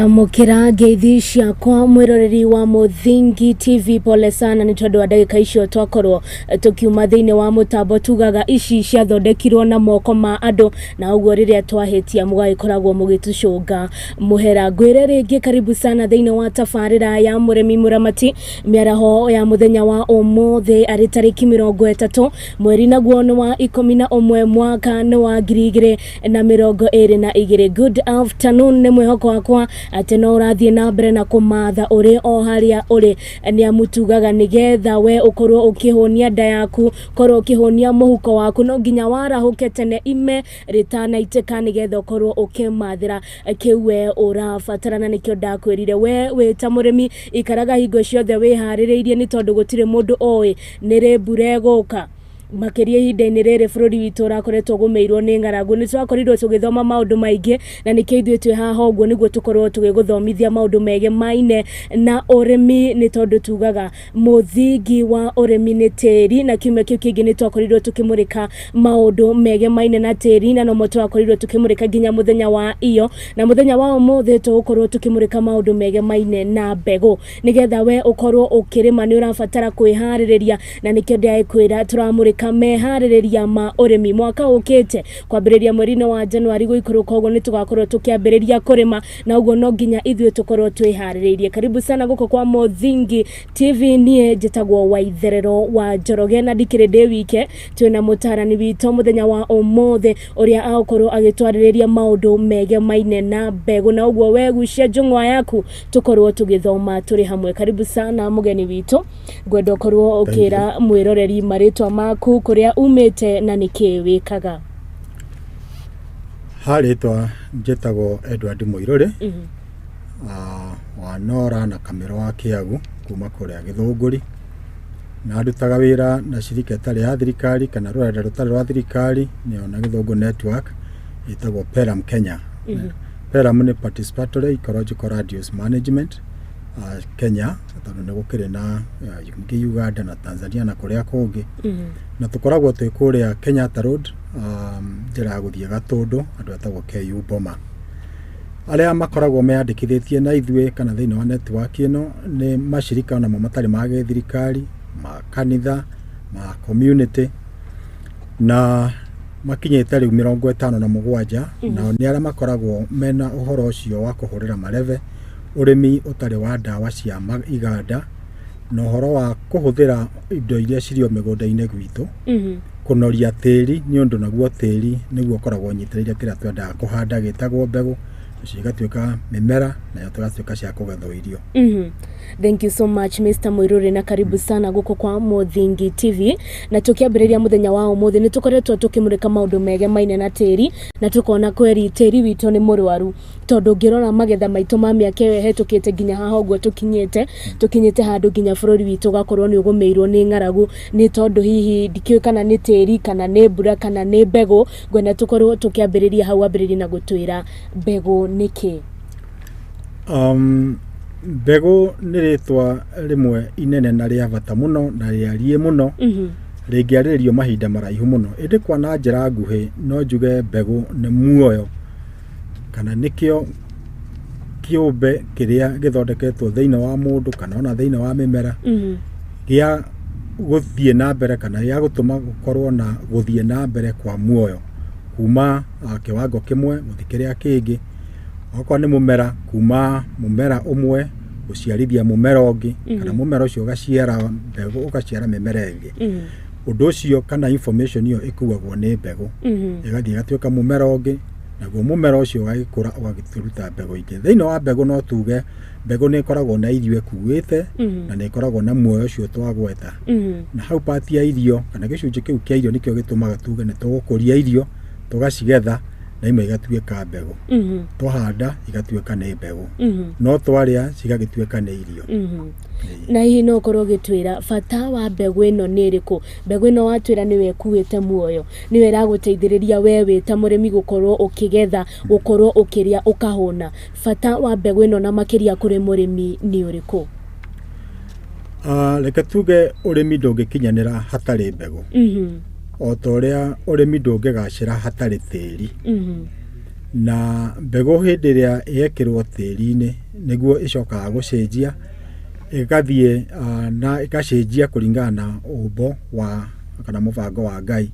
Mukira ngeithi ciakwa mwiroreri wa Muthingi TV, pole sana ni tondu wa ndagika icio twakorwo tukiuma thiini wa mutambo tugaga ici ciathondekirwo na moko ma andu, na uguo riria twahitia mugagikoragwo mugitucunga muhera. Ngwire ringi karibu sana thiini wa tabarira ya Murimi Muramati, miaraho ya muthenya wa umuthi ari tariki 30 mweri naguo ni wa 11 mwaka ni wa 2022. Good afternoon, ni mwihoko wakwa ati no urathie na mbere na kumatha uri o haria uri ni amutugaga nigetha we ukorwo ukihonia nda yaku, korwo ukihonia muhuko waku, no nginya warahuke tene ime ritana iteka nigetha ukorwo ukimathira kiwe urabatarana. Nikio ndakwirire we wita murimi ikaraga hingo ciothe wihaririirie ni tondu gutire mundu oi ni rebure guka makiria ihinda-ini riri bururi witu urakoretwo gumeirwo ni ng'aragu. Ni twakorirwo tugithoma maundu maingi na nikio ithuĩ twi haha uguo niguo tukorwo tugiguthomithia maundu mege maine na urimi, ni tondu tugaga muthingi wa urimi ni tiri, na kiumia kiu kingi ni twakorirwo tukimurika maundu mege maine na tiri, na no mo twakorirwo tukimurika nginya muthenya wa iyo, na muthenya wa umuthi tugukorwo tukimurika maundu mege maine na mbegu. Nigetha we ukorwo ukirima ni urabatara kwihariria, na nikio ndaikwira turamurika mehaririria ma urimi mwaka ukite kwambiriria mweri-ini wa Januari guikoroka uguo ni tugakorwo tukiambiriria kurima, na uguo no nginya ithuĩ tukorwo twiharirie. Karibu sana guko kwa Muthingi TV, nie njitagwo Waitherero wa Njoroge, na ndikire ndi wike twina mutarani witu muthenya wa umuthi uria akorwo agitwaririria maundu mege maine na mbegu, na uguo we gucia njung'wa yaku tukorwo tugithoma turi hamwe. Karibu sana mugeni witu, ngwenda ukorwo ukira mwiroreri maritwa maku, kuria umite na niki wikaga. Haritwa njitagwo Edward Muirore wa Nora na kamero wa Kiagu kuma kuria Githunguri, na ndutaga wira na shirika itari ya thirikari kana rurenda rutari rwa thirikari nio na Githungu network itagwo Peram Kenya. Peram ni Participatory Ecological Radius Management Kenya, tondu ni gukire na Uganda na Tanzania na kuria kungi, na tukoragwo twi kuria Kenyatta Road njira guthie Gatundu andu etagwo KU Boma. Aria makoragwo meandikithitie na ithuĩ kana thiini wa network ino ni mashirika ona matari ma thirikari, ma kanitha, ma community, na makinyite riu 57 na ni aria makoragwo mena uhoro ucio wa kuhurira mareve urimi utari wa ndawa cia iganda, na uhoro wa kuhuthira indo iria cirio migunda-ini gwitu kunoria tiri ni undu naguo tiri niguo koragwo nyitiriire kira twenda kuhanda gitagwo mbegu cigatuika mimera na tugatuika cia kugethwo irio. Thank you so much Mr. Muirore, na karibu sana guko kwa Muthingi TV, na tukiambiriria muthenya wa umuthi ni tukoretwo tukimurika maundu mege maine na tiri, na tukona kweri tiri witu ni murwaru tondu ngirora magetha maitu ma miaka hetukite nginya haha uguo tukinyite handu nginya bururi witu gakorwo ni ugumeirwo ni ng'aragu, ni tondu hihi ndikiu kana ni tiri kana ni mbura kana ni mbegu. Ngwenda tukorwo tukiambiriria hau ambiriria na gutwira mbegu niki. Mbegu ni ritwa rimwe inene na ria bata muno na riarie muno ringiarĩrĩrio mahinda maraihu muno. Indi kwa na njĩra nguhĩ no njuge mbegu ni muoyo kana nikio kiumbe kiria githondeketwo thiini wa mundu kana ona thiini wa mimera gia guthie na mbere kana ya gutuma gukorwo na guthie na mbere kwa muoyo kuma kiwango kimwe guthikiria kingi. Okorwo ni mumera kuma mumera umwe guciarithia mumera ungi kana mumera ucio ugaciara mbegu ugaciara mimera ingi. Undu ucio kana information iyo ikuagwo ni mbegu igathie igatuika mumera ungi, naguo mumera ucio ugagikura ugagituruta mbegu ingi. Thiini wa mbegu no tuge mbegu ni ikoragwo na irio ikuite na ni ikoragwo na muoyo ucio twagweta, na hau part ya irio kana gicunji kiu kia irio nikio gitumaga tuge ni tugukuria irio tugacigetha na imwe igatuika mbegu, twahanda igatuika ni mbegu, no twaria cigagituika ni irio. Na hihi no korwo gitwira bata wa mbegu ino ni iriku? Mbegu ino watwira niwe kuite muoyo, niwe iraguteithiriria we wita murimi gukorwo ukigetha, gukorwo ukiria ukahuna. Bata wa mbegu ino na makiria kuri murimi ni uriku? Reke tuge urimi ndungikinyanira hatari mbegu. O ta uria urimi ndungigacira hatari tiri. na mbegu hindi ria yekirwo tiri-ini niguo icokaga gucenjia igathie na igacenjia kuringana na umbo wa kana mubango wa Ngai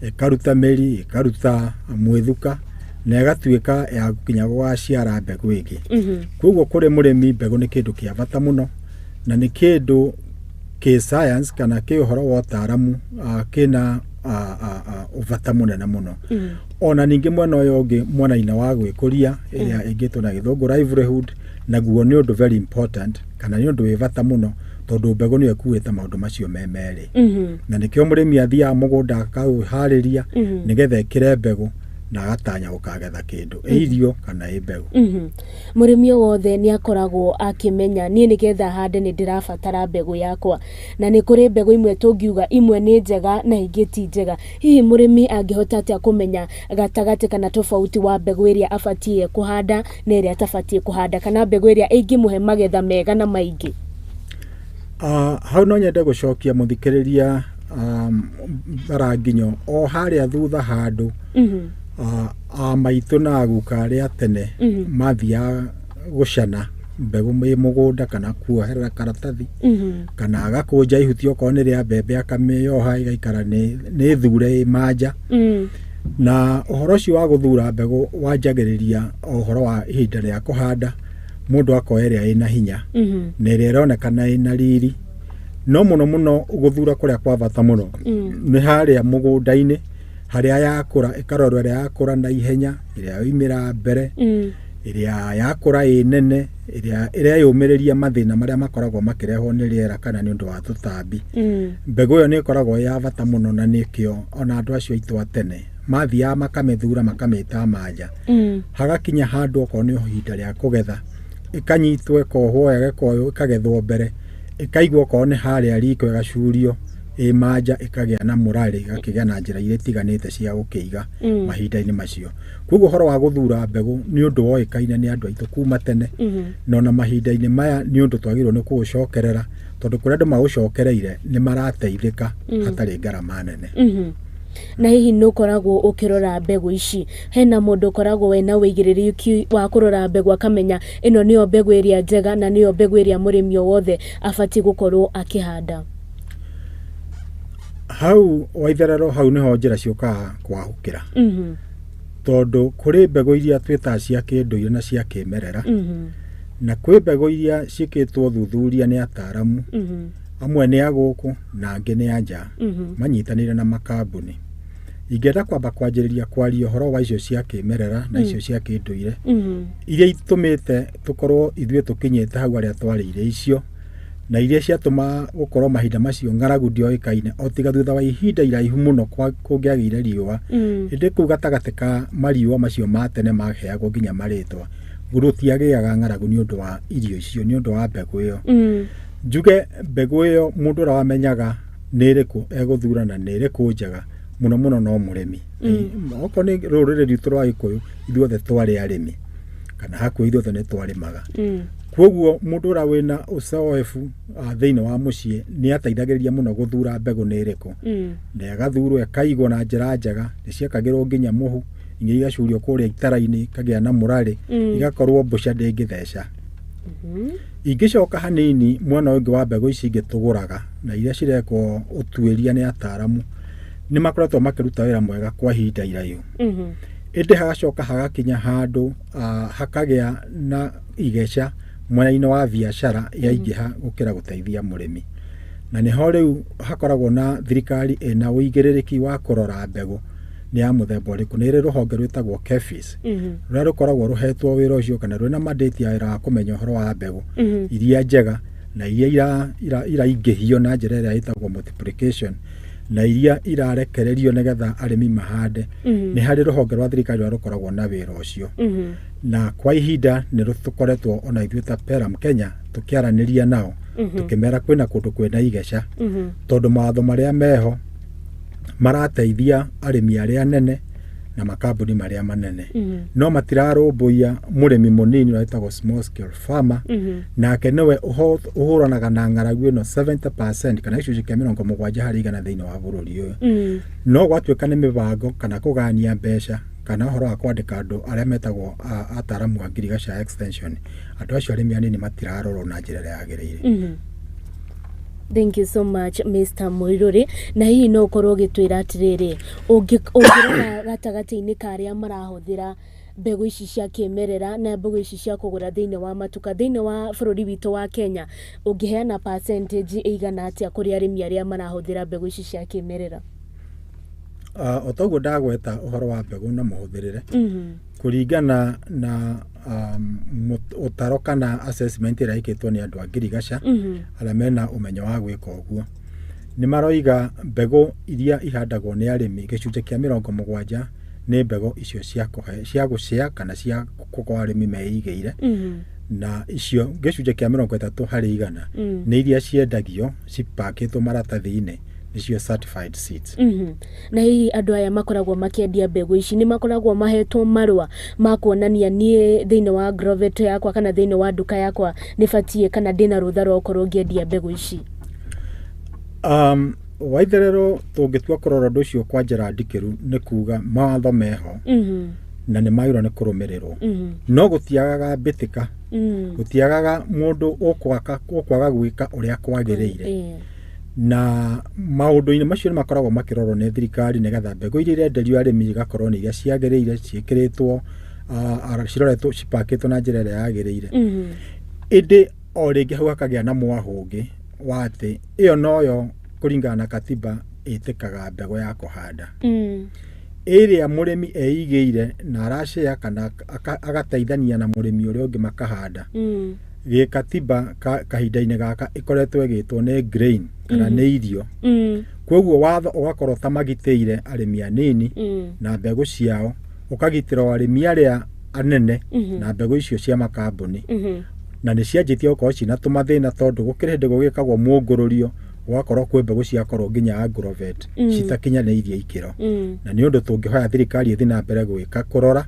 ikaruta meri ikaruta mwithuka na igatuika ya gukinya gwaciara mbegu ingi koguo kuri murimi mbegu ni kindu kia bata muno na ni kindu ki science kana ki uhoro wa utaramu kina ubata munene muno ona ningi mwena uyu ungi mwena-ina wa gwikuria iria ingitwo na githungu livelihood naguo ni undu very important kana ni undu wi bata muno tondu mbegu ni ekuite maundu macio memeri na nikio murimi athia mugunda akauhariria nigetha ikire mbegu na agatanya gukagetha kindu irio kana mbegu murimi wothe ni akoragwo akimenya ni nigetha hande ni ndirabatara mbegu yakwa na ni kuri mbegu imwe tungiuga imwe ni njega na ingi ti njega hihi murimi angihota atia kumenya gatagati kana tofauti wa mbegu iria abatie kuhanda na iria atabatie kuhanda kana mbegu iria ingimuhe magetha mega na maingi hau no nyende gucokia muthikiriria baranginyo o haria thutha handu maitu na aguka aria tene mathia gucana mbegu mi mugunda kana kuoherera karatathi kana agakunja ihuti okorwo ni ria mbembe akameyoha igaikara ni thure manja na uhoro ucio wa guthura mbegu wanjagiriria uhoro wa ihinda ria kuhanda mundu akoeria ina hinya na iria ironekana ina riri no muno guthura kuria kwa bata muno ni haria mugunda-ini haria yakura ikarorwo iria yakura na ihenya iria yoimira mbere iria yakura inene iria yumiriria mathina maria makoragwo makirehwo ni riera kana ni undu wa tutambi mbegu yo ni ikoragwo ya bata muno na nikio ona andu acio aitu atene mathia makamethura makamita manja hagakinya handu okorwo ni ihinda ria kugetha ikanyitwo ikohwo wega ikagethwo mbere ikaigwo okorwo ni haria riko igacurio manja ikagea na murari igakigea na njira iria itiganite cia gukiiga mahinda-ini macio koguo horo wa guthura mbegu ni undu woikaine ni andu aitu kuma tene no na mahinda-ini maya ni undu twagirwo ni kuucokerera tondu kuri andu maucokereire ni marateithika hatari ngarama nene na hihi nukoragwo ukirora mbegu ici hena mundu koragwo wena wigiririuki wa kurora mbegu akamenya ino niyo mbegu iria njega na niyo mbegu iria murimi wothe abati gukorwo akihanda hau Waitherero hau niho njira ciukaga kwahukira tondu kuri mbegu iria twita cia kinduire na cia kimerera na kwi mbegu iria cikitwo thuthuria ni ataramu amwe ni aguku na angi ni anja manyitanire na makambuni ingenda kwamba kwanjiriria kwaria horo wa icio cia kimerera na icio cia kinduire iria itumite tukorwo ithwe tukinyete hau aria twarire icio na iria ciatuma gukorwo mahinda macio ng'aragu ndioikaine o tiga thutha wa ihinda iraihu muno kungiagire riua indi kuu gatagati ka mariua macio ma tene maheagwo nginya maritwa gurutiagiaga ng'aragu ni undu wa irio icio ni undu wa mbegu iyo njuge mbegu iyo mundu ura wamenyaga ni iriku eguthurana ni iriku njega muno no murimi oko ni rurire ritu rwa Gikuyu ithuothe twari arimi kana hakuhi ithuothe ni twarimaga koguo mundu ura wina ucoefu thiini wa mucii ni ateithagiriria muno guthura mbegu ni iriku na agathurwo ekaigwo na njira njega ni ciekagirwo nginya muhu ingi igacurio kuria itara-ini kagea na murari igakorwo mbuca ndingitheca ingicoka hanini mwena ungi wa mbegu ici ingituguraga na iria cirekwo utuiria ni ataramu ni makoretwo makiruta wira mwega kwa ihinda iraihu indi hagacoka hagakinya handu hakagea na igeca mwena-ini wa biacara yaingiha gukira guteithia murimi na niho riu hakoragwo na thirikari ina uigiririki wa kurora mbegu ni ya muthemba uriku ni ri ruhonge rwitagwo KEPHIS ruria rukoragwo ruhetwo wira ucio kana rwina mandate ya wira wa kumenya uhoro wa mbegu iria njega na iria iraingihio na njira iria itagwo multiplication na iria irarekererio nigetha arimi mahande ni hari ruhonge rwa thirikari rwa rukoragwo na wira ucio na kwa ihinda ni rutukoretwo ona ithuĩ ta Peram Kenya tukiaraniria nao tukimera kwina kundu kwina igeca tondu mawatho maria meho marateithia arimi aria nene na makambuni maria manene no matirarumbuia murimi munini wetagwo small scale farmer nake niwe uhuranaga na ng'aragu ino 70% kana icunjĩ kĩa 70% harĩ igana thĩinĩ wa bũrũri ũyũ no gwatuĩka nĩ mĩbango kana kũgania mbeca kana horo wa kwandika andu aria metagwo ataramu a ngirigaca extension andu acio arimi anini matirarorwo na njira ĩrĩa yagĩrĩire. Thank you so much, Mr. Muiruri. Na hii no korwo gitwira atiriri ungirora gatagati-ini karia marahuthira mbegu ici cia kimerera na mbegu ici cia kugura thiini wa matuka thiini wa bururi witu wa Kenya, ungiheana percentage igana atia kuri arimi aria marahuthira mbegu ici cia kimerera? Otoguo ndagweta uhoro wa mbegu na muhuthirire kuringana na utaro kana assessment ĩrĩa ĩkĩtwo nĩ andũ a ngirigaca arĩa mena ũmenyo wa gwĩka ũguo, nĩ maroiga mbegu iria ihandagwo nĩ arĩmi gĩcunjĩ kĩa 70 nĩ mbegu icio cia gũcia kana cia kũgũra arĩmi meigĩire, na icio gĩcunjĩ kĩa 30 harĩ igana nĩ iria ciendagio cipakĩtwo maratathi-inĩ nicio certified seeds. Na hii andu aya makoragwo makiendia mbegu ici ni makoragwo mahetwo marua ma kuonania nie thiini wa grovet yakwa kana thiini wa duka yakwa nibatie kana ndina rutha rwa ukorwo ngiendia mbegu ici? Waitherero tũngĩtua kũrora ũndũ ũcio kwa njĩra ndikĩru nĩ kuga mawatho meho na nĩ magĩrĩirwo nĩ kũrũmĩrĩrwo, no gũtiagaga mbĩtĩka, gũtiagaga mũndũ ũkwaga gwĩka ũrĩa kwagĩrĩire, na maundu-inĩ macio nĩ makoragwo makĩrorwo nĩ thirikari nĩgetha mbegu iria irenderio arĩmi igakorwo nĩ iria ciagĩrĩire, ciĩkĩrĩtwo ciroretwo cipakĩtwo na njĩra ĩrĩa yagĩrĩire. Ĩndĩ o rĩngĩ hau hakagĩa na mwahũngĩ wa atĩ ĩyo noyo kũringana na katiba ĩtĩkaga mbegu ya kũhanda ĩrĩa mũrĩmi eigĩire na aracĩa kana agateithania na mũrĩmi ũrĩa ũngĩ makahanda. Gĩkatiba kahinda-inĩ gaka ĩkoretwo ĩgĩtwo nĩ grain kana nĩ irio, kwoguo watho ũgakorwo tamagitĩire arĩmi anini na mbegu ciao, ũkagitĩra arĩmi arĩa anene na mbegu icio cia makambuni, na nĩ cianjĩtie gũkorwo cina tũmathĩna tondũ gũkĩrĩ hĩndĩ gũgĩkagwo mũngũrũrio ũgakorwo kwĩ mbegu ciakorwo nginya agrovet citakinyanĩirie ikĩro, na nĩ ũndũ tũngĩhoya thirikari ĩthiĩ na mbere gwĩka kũrora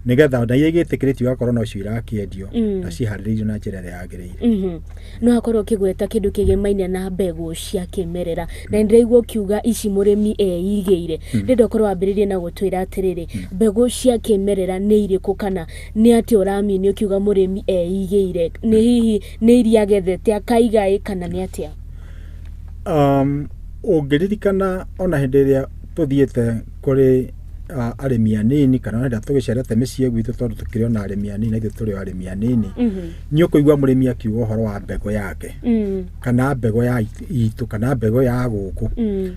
nĩgetha na iria igĩtĩkĩrĩtio gakorwo no cio irakĩendio na ciharĩrĩirio na njĩra ĩrĩa yagĩrĩire. No akorwo kĩgweta kĩndũ kĩgemaine na mbegu cia kĩmerera, na ndĩraigua kiuga ici mũrĩmi eigĩire, ndĩrenda ũkorwo wambĩrĩrie na gũtwĩra atĩrĩrĩ mbegu cia kĩmerera nĩ irĩkũ kana nĩ atĩ ũramini ũkiuga mũrĩmi eigĩire, nĩ hihi nĩ iria agethete akaiga kana nĩ atĩa? Ũngĩririkana ona hĩndĩ ĩrĩa tũthiĩte kũrĩ arĩmi anini kana rĩrĩa tũgĩcerete mĩciĩ gwitũ tondũ tũkĩrĩ ona arĩmi anini na ithuĩ tũrĩ arĩmi anini, nĩ ũkũigua mũrĩmi akiuga ũhoro wa mbegu yake kana mbegu ya itũ kana mbegu ya gũkũ.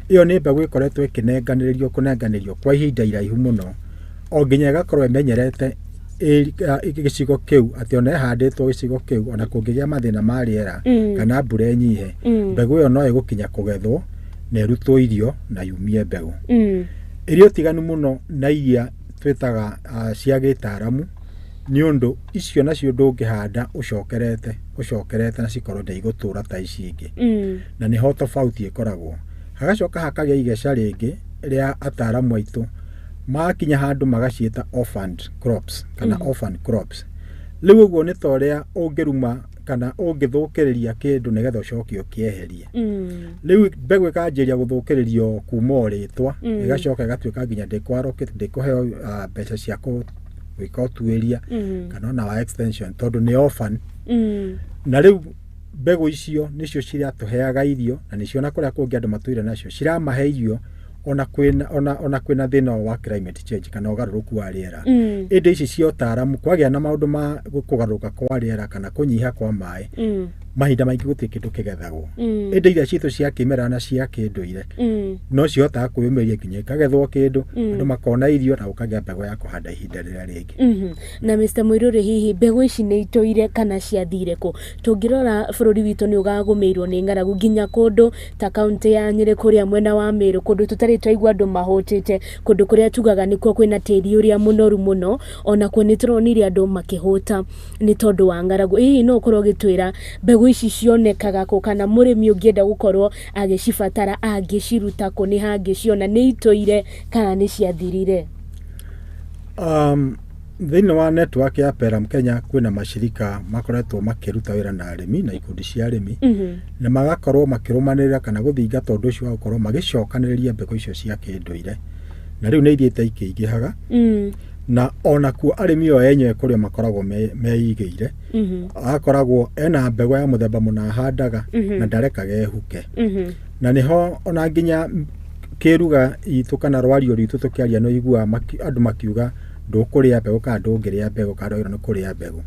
Ĩyo nĩ mbegu ĩkoretwo kũnenganĩrio kwa ihinda iraihu mũno, o nginya ĩgakorwo ĩmenyerete gĩcigo kĩu atĩ ona ĩhandĩtwo gĩcigo kĩu ona kũngĩgĩa mathĩna ma rĩera kana mbura nyihe, mbegu ĩyo no ĩgũkinya kũgethwo na ĩrutwo irio na yumie mbegu. Irio tiganu mũno na iria twĩtaga cia gĩtaramu, nĩ ũndũ icio nacio ndũngĩhanda ũcokerete na cikorwo ndigũtũra ta ici ingĩ, na nĩho tofauti ĩkoragwo. Hagacoka hakagĩa igeca rĩngĩ rĩa ataramu aitũ makinya handũ magaciĩta orphaned crops kana orphan crops. Rĩu ũguo nĩ ta ũrĩa ũngĩruma kana ũngĩthũkĩrĩria kĩndũ nĩgetha ũcoke ũkĩeherie. Rĩu mbegu ĩkanjĩria gũthũkĩrĩrio kuma rĩtwa ĩgacoka ĩgatuĩka nginya ndĩkũheo mbeca cia gwĩka ũtuĩria kana ona wa extension tondũ nĩ orphan. Na rĩu mbegu icio nĩcio ciratũheaga irio na nĩcio na kũrĩa kũngĩ andũ matũire nacio ciramahe irio ona kwĩna thĩna wa climate change kana ũgarũrũku wa rĩera. Ĩndĩ ici cia ũtaramu kwagĩa na maũndũ ma kũgarũrũka kwa rĩera kana kũnyiha kwa maĩ, mahinda maingĩ gũtirĩ kĩndũ kĩgethagwo. Ĩndĩ iria citũ cia kĩmerera na cia kĩndũire no cihotaga kwĩyũmĩria nginya ikagethwo kĩndũ andũ makona irio na ũkagĩa mbegu ya kũhanda ihinda rĩrĩa rĩngĩ. Na Mr. Muiruri, hihi mbegu ici nĩ itũire kana ciathire kũ? Tũngĩrora bũrũri witũ nĩ ũgagũmĩirwo nĩ ng'aragu nginya kũndũ ta kaunti ya Nyĩrĩ kũrĩa mwena wa Meru, kũndũ tũtarĩ twaigua andũ mahũtĩte, kũndũ kũrĩa tugaga nĩkuo kwĩna tĩri ũrĩa mũnoru mũno, ona kuo nĩ tũronire andũ makĩhũta nĩ tondũ wa ng'aragu. Hihi no ũkorwo ũgĩtwĩra mbegu ici cionekaga kũ kana mũrĩmi ũngĩenda gũkorwo agĩcibatara angĩciruta kũ, nĩ hangĩciona, nĩ itũire kana nĩ ciathirire? Thĩinĩ wa network ya Peram Kenya kwĩna macirika makoretwo makĩruta wĩra na arĩmi na ikundi cia arĩmi na magakorwo makĩrũmanĩrĩra kana gũthingata ũndũ ũcio wa gũkorwo magĩcokanĩrĩria mbegu icio cia kĩndũire, na rĩu nĩ ithiĩte ikĩingĩhaga na ona kuo arimi o enyewe kuria makoragwo meigĩire akoragwo ena mbegũ ya muthemba mũna ahandaga na ndarekaga ehuke na niho ona nginya kiruga itu kana rwario ritu tukiaria no igua andu makiuga ndukuria mbegũ kana ndungĩria mbegũ kana iro no kuria mbegũ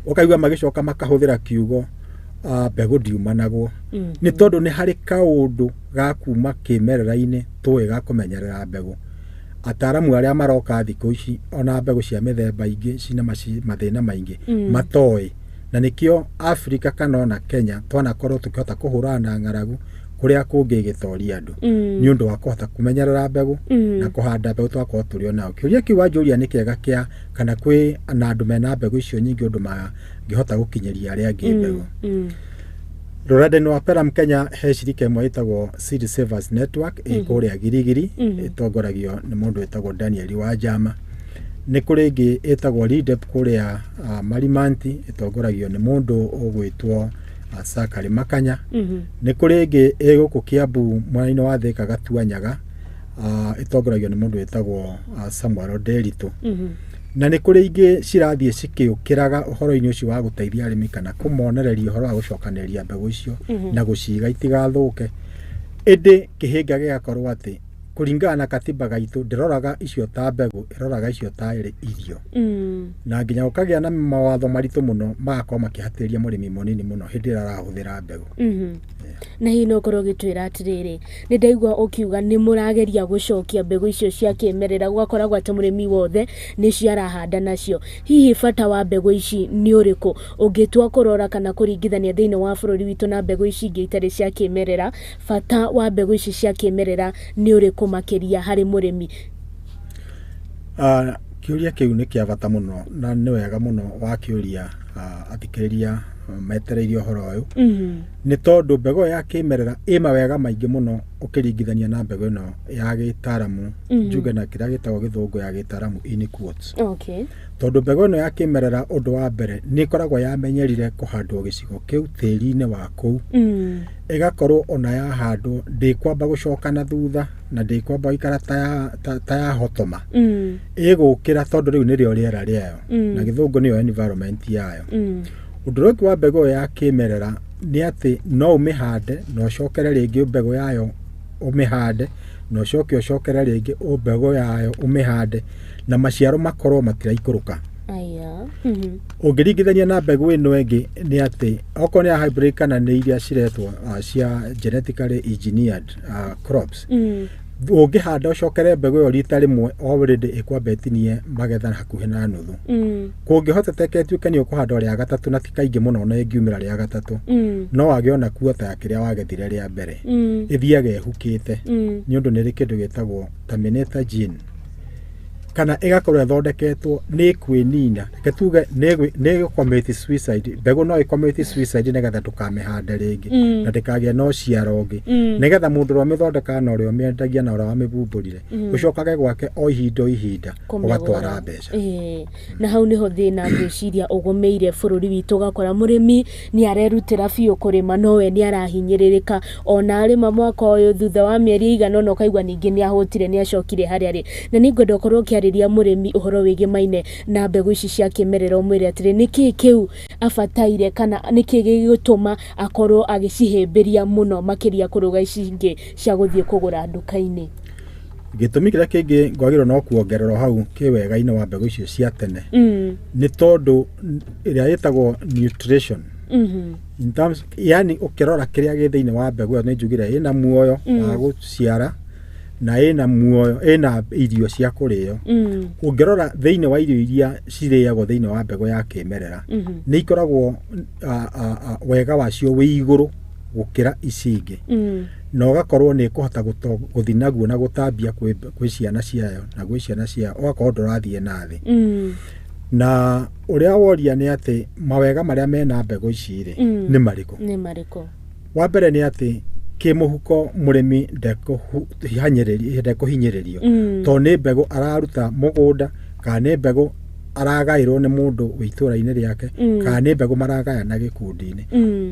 ukaigua magicoka makahuthira kiugo mbegũ ndiumanagwo ni tondu ni hari kaundu ga kuma kimerera-ini tuwe ga kumenyerera mbegũ ataramu aria maroka thikũ ici ona mbegũ cia mĩthemba ingĩ cina mathĩna maingĩ matoĩ na nikio Afrika kana ona Kenya twanakorwo tukihota kuhurana na ng'aragu kuria kũngĩ gĩtoria andu ni undu wa kuhota kumenyerera mbegũ na kuhanda mbegũ twakorwo turi onao kiuria kiu wanjuria ni kiega kia kana kwi na andu mena mbegũ icio nyingi undu mangihota gukinyeria aria angĩ mbegũ Rurenda-inĩ wa Peram Kenya he shirika imwe itagwo Seed Savers Network ikuria Girigiri itongoragio ni mundu witagwo Daniel Wajama ni kuri ingi itagwo Leadep kuria Marimanti itongoragio ni mundu ugwitwo Sakari Makanya ni kuri ingi iguku Kiambu mwena wa Thika Gatuanyaga itongoragio ni mundu witagwo Samuel Derito na ni kuri ingi cirathie cikiukiraga uhoro-ini ucio wa guteithia arimi kana kumonereria uhoro wa gucokaneria mbegũ icio na guciga itigathuke indi kihinga gigakorwo ati kuringana na katiba gaitu ndiroraga icio ta mbegũ iroraga icio ta irio na nginya ukagia na mawatho maritu muno magakorwo makihatiria murimi munini muno hindi arahuthira mbegũ na hino ukorwo gitwira atiriri ni ndaigua ukiuga ni murageria gucokia mbegũ icio cia kimerera gwakoragwo ati murimi wothe ni ciarahanda nacio hihi bata wa mbegũ ici ni uriku ungitua kurora kana kuringithania thiini wa bururi witu na mbegũ ici ingi itari cia kimerera bata wa mbegũ ici cia kimerera ni uriku makiria hari murimi kiuria kiu ni kia bata muno na ni wega muno wa kiuria athikiriria metereirie uhoro uyu ni tondu mbegũ ya kimerera ima wega maingi muno ukiringithania na mbegũ ino ya gitaramu njuge na kira gitagwo githungu ya gitaramu in quotes tondu mbegũ ino ya kimerera undu wa mbere ni ikoragwo yamenyerire kuhandwo gicigo kiu tiri-ini wa kuu igakorwo ona yahandwo ndikwamba gucoka na thutha na ndikwamba ikara ta ya hotoma igukira tondu riu nirio riera riayo na githungu niyo environment yayo undu wa mbegũ ya kimerera ni ati no umihande no cokere ringi mbegũ yayo umihande no coke ucokere ringi mbegũ yayo umihande na maciaro makorwo matiraikuruka ungiringithania na mbegũ ino ingi ni ati oko ni ya hybrid kana ni iria ciretwo cia genetically engineered crops ungihanda ucokere mbegũ iyo rita rimwe already ikwambetinie magetha hakuhi na nuthu kungihoteka ituike ni ukuhanda ria gatatu na tikaingi muno na ingiumira ria gatatu no wagiona kuota ya kiria wagethire ria mbere ithiaga ehukite ni undu ni kindu gitagwo terminator gene kana igakorwo ithondeketwo ni kwinina ketuge ni commit suicide mbegũ no commit suicide nigetha tukamihande ringi na ndikagia no ciarongi nigetha mundu ro mithondeka na ro miendagia na ro wa mibumburire ucokage gwake o ihinda ugatwara mbeca na hau niho thina ngwiciria ugumeire bururi witu gakora murimi ni arerutira biu kurima nowe ni arahinyiririka ona arima mwaka uyu thutha wa mieri igana no kaigwa ningi ni ahotire ni acokire hari ari na ningwenda ukorwo kiariria murimi uhoro wigi maine na mbegũ ici cia kimerera umwire atiri niki kiu afataire kana niki gigutuma akorwo agicihimbiria muno makiria kuruga ici ingi cia guthie kugura nduka-ini gitumi kiria kingi ngwagirwo no kuongerera hau kiwega-ini wa mbegũ icio cia tene ni tondu iria yitagwo nutrition in terms yani ukirora kiria gi thiini wa mbegũ ni njugire ina muoyo wa guciara na ina muoyo ina irio cia kurio ungirora thiini wa irio iria ciriagwo thiini wa mbegũ ya kimerera ni ikoragwo wega wacio wi iguru gukira ici ingi no gakorwo ni kuhota guthinaguo na gutambia kwi ciana ciayo na gwi ciana ciayo ugakorwo ndurathie na thi na uria woria ni ati mawega maria mena mbegũ ici ri ni mariku wa mbere ni ati kimuhuko murimi ndekuhinyiririo to ni mbegũ araruta mugunda kana ni mbegũ aragairwo nĩ mũndũ wĩtũra-inĩ rĩake kana nĩ mbegũ maragayana gĩkundi-inĩ.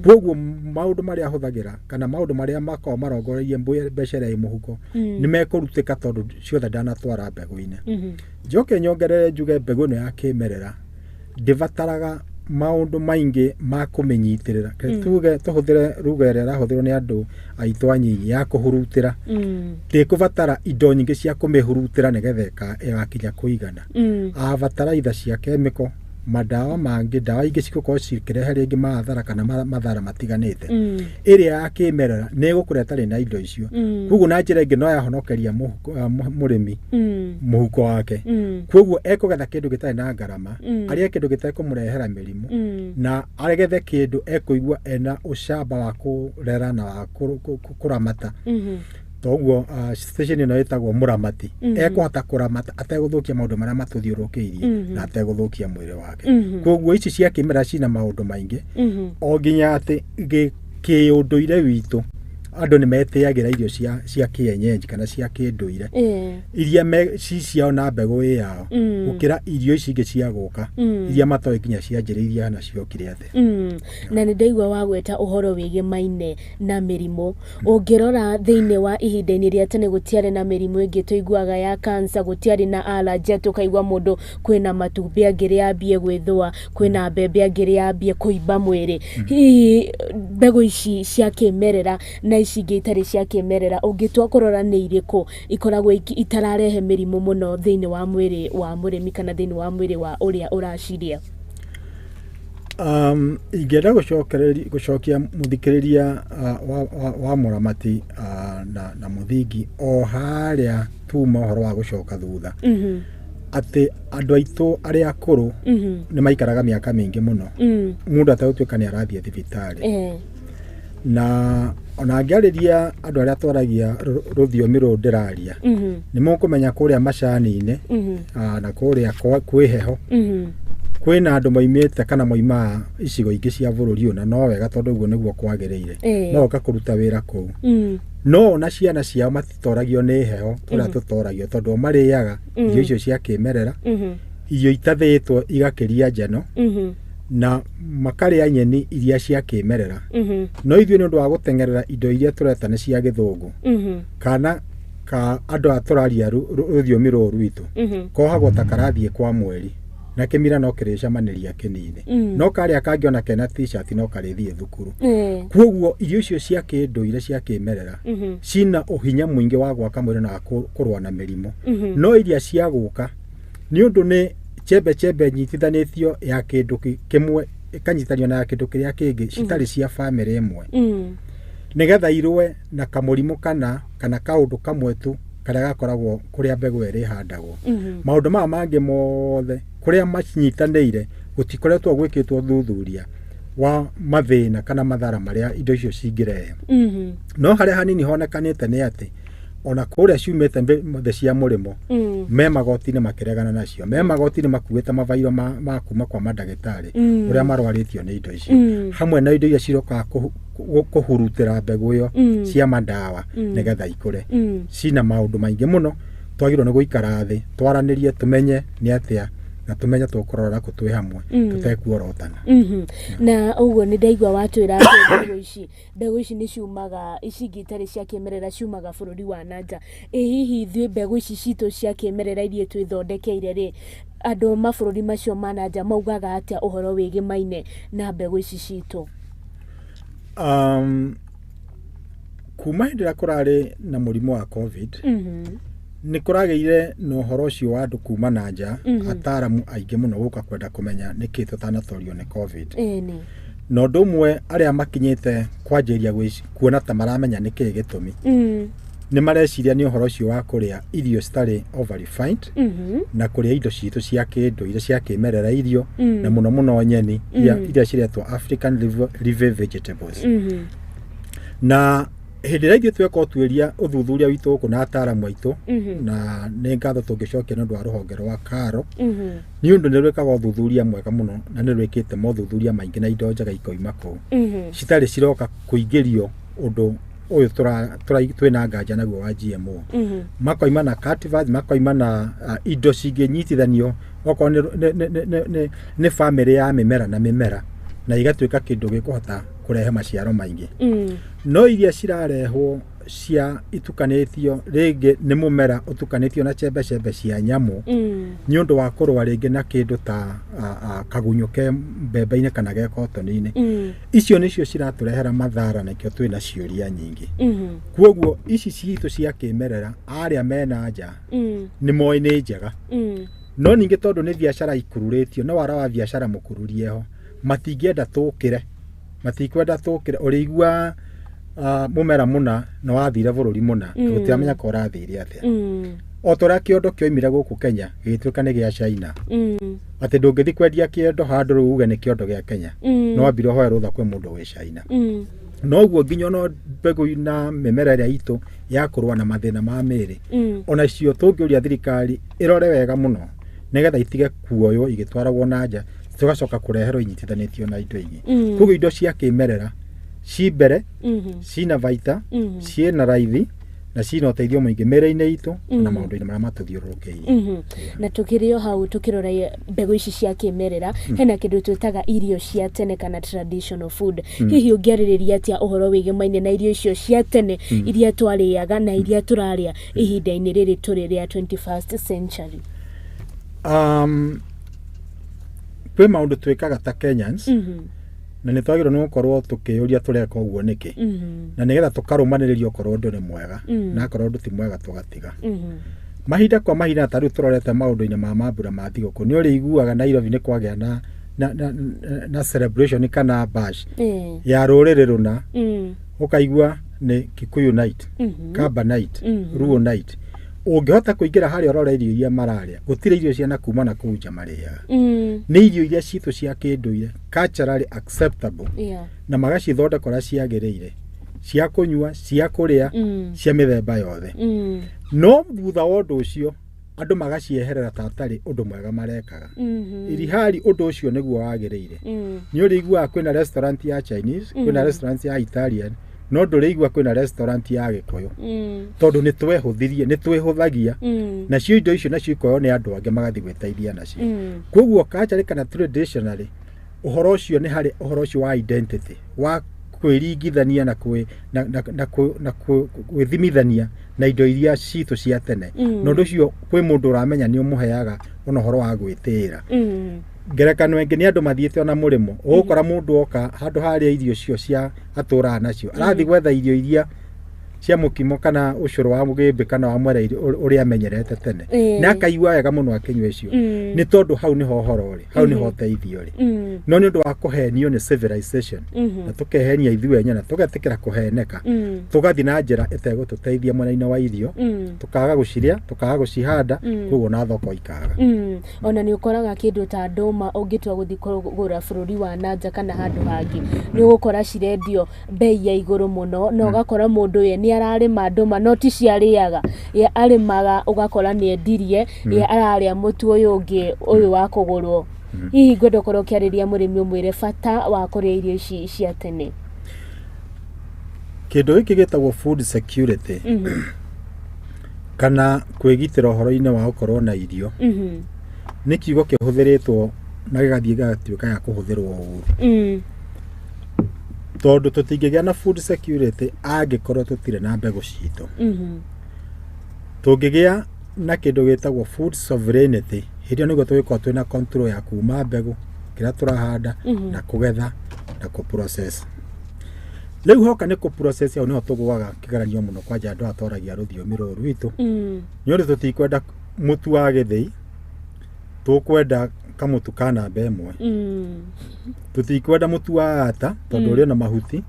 Koguo maũndũ marĩa ahũthagĩra kana maũndũ marĩa makoragwo marongoreirie mbeca ĩrĩa ĩ mũhuko nĩ mekũrutĩka tondũ ciothe ndanatwara mbegũ-inĩ. Njoke nyongerere njuge mbegũ ĩno ya kĩmerera ndĩbataraga maũndũ maingĩ ma kũmĩnyitĩrĩra. Tuge tũhũthĩre ruga ĩrĩa ĩrahũthĩrwo nĩ andũ aitũ anyinyi ya kũhurutĩra, ndĩkũbatara indo nyingĩ cia kũmĩhurutĩra nĩgetha ĩgakinya kũigana. Bataraitha cia kemiko, madawa mangĩ, ndawa ingĩ cigũkorwo cikĩrehe rĩngĩ mathara kana mathara matiganĩte. Ĩrĩa ya kĩmerera nĩ ĩgũkũra ĩtarĩ na indo icio. Koguo na njĩra ĩngĩ no yahonokeria mũrĩmi mũhuko wake. Koguo ekũgetha kĩndũ gĩtarĩ na ngarama, arĩa kĩndũ gĩtekũmũrehera mĩrimũ, na agethe kĩndũ ekũigua ena ũcamba wa kũrera na wa kũramata. Toguo station ĩno ĩtagwo mũramati. Ekũhota kũramata ategũthũkia maũndũ marĩa matũthiũrũrũkĩirie na ategũthũkia mwĩrĩ wake. Koguo ici cia kĩmerera cina maũndũ maingĩ, o nginya atĩ kĩũndũire witũ andũ nĩ metĩagĩra irio cia kĩenyenji kana cia kĩndũire iria ciao na mbegũ ĩyao gũkĩra irio ici ingĩ cia gũka iria matoĩ nginya cianjĩrĩirie na ciokire atĩ. Na nĩ ndaigua wagweta ũhoro wĩgiĩ maine na mĩrimũ. Ũngĩrora thĩinĩ wa ihinda-inĩ rĩa tene gũtiarĩ na mĩrimũ ĩngĩ tũiguaga ya cancer, gũtiarĩ na allergy, tũkaigua mũndũ kwĩna matumbĩ angĩrĩ ambie gwĩthũa, kwĩna mbembe angĩrĩ ambie kũimba mwĩrĩ. Hihi mbegũ ici cia kĩmerera na ici ingĩ itarĩ cia kĩmerera ũngĩtua kũrora nĩ irĩkũ ikoragwo itararehe mĩrimũ mũno thĩinĩ wa mwĩrĩ wa mũrĩmi kana thĩinĩ wa mwĩrĩ wa ũrĩa ũraciria? Ingĩenda gũcokia mũthikĩrĩria wa Mũramati na Muthingi o harĩa tuma ũhoro wa gũcoka thutha, atĩ andũ aitũ arĩa akũrũ nĩ maikaraga mĩaka mĩingĩ mũno, mũndũ ategũtuĩka nĩ arathiĩ thibitarĩ. Na ona angĩarĩria andũ arĩa twaragia rũthiomi rũrũ ndĩraria, nĩ mũkũmenya kũrĩa macani-inĩ na kũrĩa kwĩ heho kwĩna andũ moimĩte kana moimaga icigo ingĩ cia bũrũri ũna, no wega tondũ ũguo nĩguo kwagĩrĩire, no oka kũruta wĩra kũu. No ona ciana ciao matitoragio nĩ heho ũrĩa tũtoragio, tondũ marĩaga irio icio cia kĩmerera, irio itathĩtwo igakĩria njano, na makarĩa nyeni iria cia kĩmerera. No ithuĩ nĩ ũndũ wa gũtengerera indo iria tũreta nĩ cia gĩthũngũ kana andũ a tũraria rũthiomi rũrũ rwitũ, kohagwo ta karathiĩ kwa mweri na kĩmira no kĩrĩcamanĩria kĩnini, no karĩa kangĩona kena t-shirt no karĩthiĩ thukuru. Koguo irio icio cia kĩndũire cia kĩmerera cina ũhinya mũingĩ wa gwaka mwĩrĩ na kũrũa na mĩrimũ. No iria cia gũka nĩ ũndũ nĩ chembe nyitithanĩtio ya kĩndũ kĩmwe ikanyitanio na kĩndũ kĩrĩa kĩngĩ citarĩ cia bamĩrĩ ĩmwe, nĩgetha irũe na kamũrimũ kana kaũndũ kamwe tu karĩa gakoragwo kũrĩa mbegũ ĩrĩ handagwo. Maũndũ maya mangĩ mothe kũrĩa macinyitanĩire gũtikoretwo gwĩkĩtwo thuthuria wa mathĩna kana mathara marĩa indo icio cingĩrehe. No harĩa hanini honekanĩte nĩ atĩ ona kũrĩa ciumĩte thĩ cia mũrĩmo me magoti-inĩ makĩregana nacio, me magoti-inĩ makuĩte mabairo ma kuma kwa mandagĩtarĩ ũrĩa marwarĩtio nĩ indo icio, hamwe na indo iria cirokaga kũhurutĩra mbegũ ĩyo cia mandawa nĩgetha ikũre. Cina maũndũ maingĩ mũno, twagĩrĩirwo nĩ gũikara thĩ twaranĩrie tumenye nĩ atĩa na tumenye tũkũrora kũ twĩ hamwe tũtekuorotana. Na ũguo nĩ ndaigua watwĩra mbegũ ici nĩ ciumaga, ici ingĩ itarĩ cia kĩmerera ciumaga bũrũri wa nanja. Hihi ithuĩ mbegũ ici citũ cia kĩmerera iria twĩthondekeire rĩ, andũ mabũrũri macio ma nanja maugaga atĩa ũhoro wĩgiĩ maine na mbegũ ici citũ? Kuma hĩndĩ ĩrĩa kũrarĩ na mũrimũ wa COVID, nĩ kũragĩire na ũhoro ũcio wa andũ kuma na nja, ataaramu aingĩ mũno gũka kwenda kũmenya nĩkĩ tũtanatorio nĩ COVID. Na ũndũ ũmwe arĩa makinyĩte kwanjĩria kuona ta maramenya nĩkĩ gĩtũmi, nĩ mareciria nĩ ũhoro ũcio wa kũrĩa irio citarĩ over refined, na kũrĩa indo citũ cia kĩndũire cia kĩmerera irio, na mũno mũno nyeni iria ciretwo African live vegetables. Na hĩndĩ ĩrĩa ithuĩ tweka ũtuĩria ũthuthuria witũ gũkũ na ataaramu aitũ, na nĩ ngatho tũngĩcokia nĩ ũndũ wa rũhonge rwa Karo, nĩ ũndũ nĩ rwĩkaga ũthuthuria mwega mũno na nĩ rwĩkĩte mothuthuria maingĩ na indo njega ikoima kũu citarĩ ciroka kũingĩrio ũndũ ũyũ twĩna nganja naguo wa GMO. Makoima na cultivars, makoima na indo cingĩnyitithanio oko ni family ya mimera na mimera na igatuika kindu gikuhota kurehe maciaro maingi no iria cirarehwo cia itukanitio ringi ni mumera utukanitio na chembe cia nyamu ni undu wa kurwa ringi na kindu ta kagunyuke mbembe-ini kana ge cotton-ini icio nicio ciraturehera mathara na kio twina ciuria nyingi kwoguo ici ciitu cia kimerera aria mena nja ni moi ni njega no ningi tondu ni biashara ikururitio no wara wa biashara mukururieho matingienda tukire matikwenda tukire urigua mumera muna no wathire bururi muna tutamenya ko rathire atia otora kiondo kioimire guku Kenya gituka ni gia China ati ndungithi kwendia kiondo handu ruuge ni kiondo gia Kenya no wambire hoya rutha kwe mundu we China no guo nginyo no mbegu na mimera ria itu ya kurwa na mathina ma miri ona cio tungiuria thirikari irore wega muno nigetha itige kuoyo igitwaragwo na nja tugacoka kureherwo inyitithanitio na indo ingi kugo indo cia kimerera ci mbere cina vaita ciina raithi na cina uteithio muingi mere-ini itu na maundu-ini maria matuthiururukiire na tukirio hau tukirora mbegu ici cia kimerera hena kindu twitaga irio cia tene kana traditional food hihi ungiaririria atia uhoro wige maine na irio icio cia tene iria twariaga na iria turaria ihinda-ini riri turi ria 21st century kwe maundu twikaga ta Kenyans na ni twagirwo ni gukorwo tukiuria tureka uguo niki na nigetha tukarumaniririo korwo ndu ni mwega na korwo ndu ti mwega tugatiga mahinda kwa mahinda ta riu turorete maundu-ini ma mambura ma thiguku ni uri iguaga Nairobi ni kwagia na celebration kana bash ya ruriri runa ukaigua ni Kikuyu night Kamba night Luo night ungihota kuingira hari orore irio iria mararia gutire irio cia na kuma na kuja maria ni irio iria citu cia kinduire culturally acceptable na magacithondekora ciagiriire cia kunyua cia kuria cia mithemba yothe no thutha wa undu ucio andu magacieherera tatari undu mwega marekaga irihari undu ucio niguo wagiriire ni uri igua kwina restaurant ya Chinese kwina restaurant ya Italian no ndurigwa kwina restaurant ya Gikuyu tondu ni twehuthirie ni twehuthagia na cio indo icio na cio ikoyo ni andu ange magathi gwiteithia nacio kwoguo culture kana traditionally uhoro ucio ni hari uhoro ucio wa identity wa kwiringithania na gwithimithania na indo iria citu cia tene no ndu cio kwi mundu uramenya ni umuheaga ona uhoro wa gwitira ngerekano ingi ni andu mathiete ona murimo ugukora mundu oka handu haria irio cio cia atura nacio arathi gwetha irio iria cia mukimo kana ucuru wa mugimbi kana wa mwere uria amenyerete tene na akaigua wega muno akinywa icio ni tondu hau ni ho horo ri hau ni ho teithio ri no ni undu wa kuhenio ni civilization na tukehenia ithuĩ nyana tugetikira kuheneka tugathi na njira itegututeithia mwena-ini wa irio tukaga guciria tukaga gucihanda koguo na thoko ikaga ona ni ukoraga kindu ta nduma ungitua guthi kugura bururi wa nanja kana handu hangi ni ugukora cirendio bei ya iguru muno na ugakora mundu ye ni ararima nduma no ti ciariaga ye arimaga ugakora ni endirie ye araria mutu uyu ungi uyu wa kugurwo hihi ngwenda ukorwo ukiariria murimi umwire bata wa kuria irio ici cia tene kindu giki gitagwo food security kana kwigitira uhoro-ini wa ukorwo na irio ni kiugo kihuthiritwo na gigathie gatuika ya kuhuthirwo uru tondu tutingigia na food security angikorwo tutire na mbegu citu tungigia na kindu gitagwo food sovereignty hirio niguo tugikorwo twina control ya kuma mbegu kira turahanda na kugetha na ku process riu hoka ni ku process au niho tugwaga kigaranio muno kwa andu atoragia ruthiomi ruru witu ni uri tutikwenda mutu wa githii tukwenda kamutu kana mbemwe tutikwenda mutu wa ata tondu uri na mahuti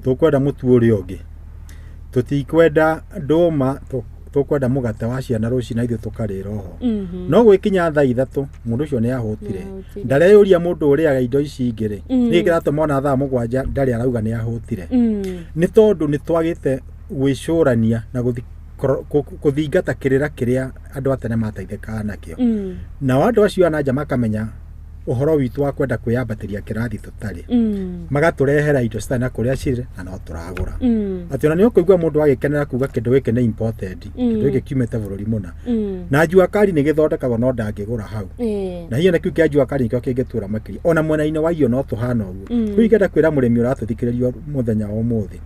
tukwenda mutu uri ungi tutikwenda nduma tukwenda mugate wa ciana ruci na ithu tukarira oho no gwikinya thaa 3 mundu ucio ni ahutire ndareyuria mundu uriaga indo ici ingire ni kiratuma thaa 7 ndari arauga ni ahutire ni tondu ni twagite gwicurania na kuthingata kirira kiria andu atene mateithikaga nakio na andu acio ananja makamenya uhoro witu wa kwenda kwiyambatĩria kĩrathi tũtarĩ magaturehera indo citana kũrĩa cirĩ na no tũragũra atĩ ona nĩ ũkũigua mũndũ agĩkenera kuga kĩndũ gĩkĩ nĩ imported kĩndũ gĩkĩ kiumĩte bũrũri mũna na njuakari nĩ gĩthondekagwo no ndangĩgũra hau na hiyo nĩkĩo kĩa njuakari nĩkĩo kĩngĩtũra makĩria ona mwena-inĩ wa irio no tũhana ũguo rĩu ingĩenda kwĩra mũrĩmi ũratũthikĩrĩria mũthenya wa ũmũthĩ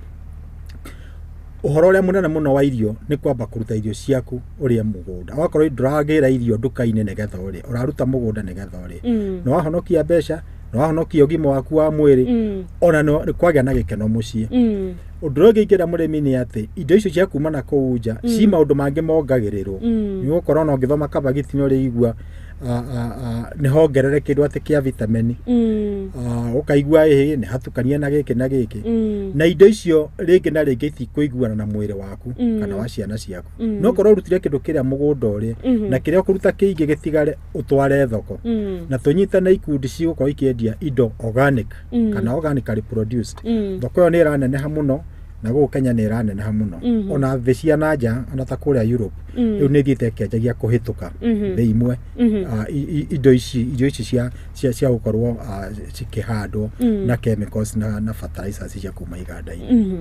uhoro ũrĩa mũnene mũno wa irio nĩ kwamba kũruta irio ciaku ũrĩa mũgũnda wakorwo ndũragĩra irio nduka-inĩ nĩgetha ũrĩa ũraruta mũgũnda nĩgetha ũrĩa no wahonokia mbeca no wahonokia ũgima waku wa mwĩrĩ ona no kwagĩa na gĩkeno mũciĩ ũndũ ũngĩ ingĩra mũrĩmi nĩ atĩ indo icio cia kuma na kũu nja ci maũndũ mangĩ mongagĩrĩrwo nĩ gũkorwo no ngĩthoma kabagiti no rĩigua nĩ hongerere kĩndũ atĩ kĩa vitamin ũkaigua nĩ hatukania na gĩkĩ na gĩkĩ na indo icio rĩngĩ na rĩngĩ itikũiguana na mwĩrĩ waku kana wa ciana ciaku no korwo ũrutire kĩndũ kĩrĩa mũgũnda ũrĩa na kĩrĩa ũkũruta kĩingĩ gĩtigare ũtware thoko na tũnyitane ikundi cigũkorwo ikĩendia indo organic kana organically produced thoko ĩyo nĩ ĩraneneha mũno na gũkũ Kenya nĩ ĩraneneha mũno ona thĩ cia nanja ona ta kũrĩa Europe rĩu nĩ thiĩte kĩanjagia kũhĩtũka thĩ imwe indo ici cia gũkorwo cikĩhandwo na chemicals na fertilizers cia kuma iganda-inĩ.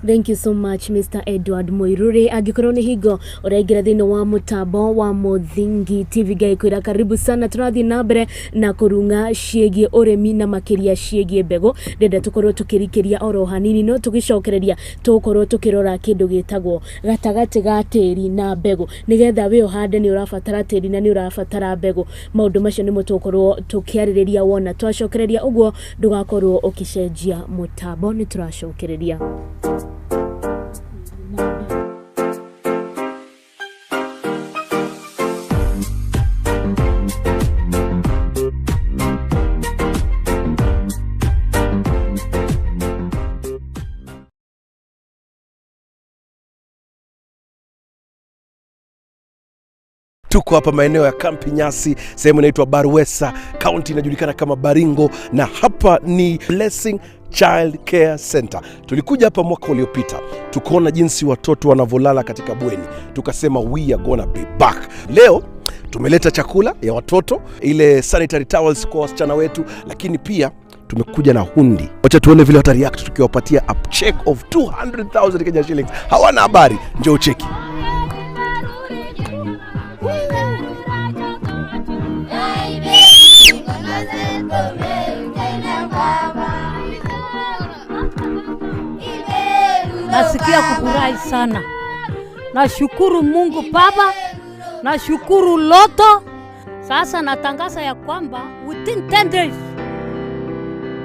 Thank you so much Mr. Edward Muiruri. Angĩkorwo nĩ hingo ũraingĩra thĩinĩ wa mũtambo wa Muthingi TV ngaikwĩra karibu sana. Tũrathiĩ na mbere na kũrunga ciĩgiĩ ũrĩmi na makĩria ciĩgiĩ mbegũ. Ndenda tũkorwo tũkĩrikĩria oro hanini no tũgĩcokereria tũkorwo tũkĩrora kĩndũ gĩtagwo gatagatĩ ga tĩri na mbegũ nigetha we ũhande nĩ ũrabatara tĩri na nĩ ũrabatara mbegũ. Maũndũ macio nĩmo tũkorwo tũkĩarĩrĩria wona twacokereria ũguo ndũgakorwo ũkĩcenjia mũtambo nĩ tũracokereria. Tuko hapa maeneo ya Kampi Nyasi, sehemu inaitwa Barwesa, county inajulikana kama Baringo, na hapa ni Blessing Child Care Center. Tulikuja hapa mwaka uliopita, tukaona jinsi watoto wanavolala katika bweni. Tukasema we are gonna be back. Leo tumeleta chakula ya watoto, ile sanitary towels kwa wasichana wetu, lakini pia tumekuja na hundi. Wacha tuone vile wata react tukiwapatia a check of 200,000 Kenya shillings. Hawana habari, njoo cheki. Nasikia kufurahi sana. Nashukuru Mungu Baba, nashukuru Loto. Sasa natangaza ya kwamba within 10 days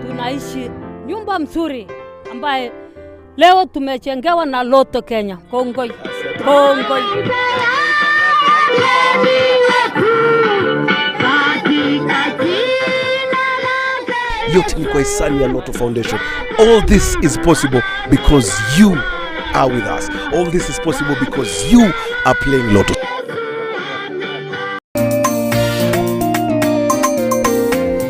tunaishi nyumba mzuri ambaye leo tumechengewa na Loto Kenya. Kongoi. Kongoi. Yote ni kwa hisani ya Loto Foundation. All this is possible because you are with us. All this is possible because you are playing Lotto.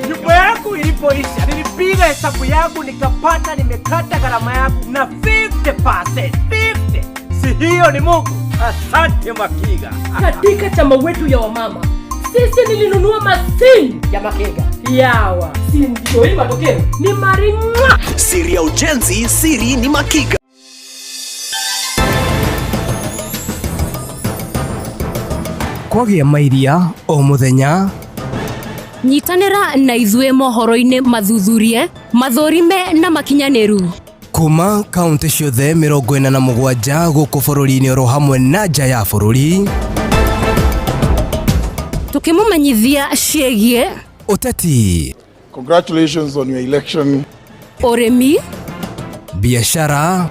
Nyumba yangu ilipoisha, nilipiga hesabu yangu nikapata nimekata gharama yangu na 50%. 50. Si hiyo ni Mungu. Asante Makiga. Katika chama wetu ya wamama, sisi nilinunua mashini ya Makiga. Yawa, si ndio hii matokeo? Ni marimwa. Siri ya ujenzi, siri ni Makiga. Kwagĩa mairia o muthenya. Nyitanĩra na ithuĩ mohoro-inĩ mathuthurie, mathũrime na makinyanĩru. Kuma kaunti ciothe 47 gũkũ bũrũri-inĩ oro hamwe na nja ya bũrũri. Tukĩmũmenyithia ciĩgiĩ ũteti. Congratulations on your election. Urimi, biashara,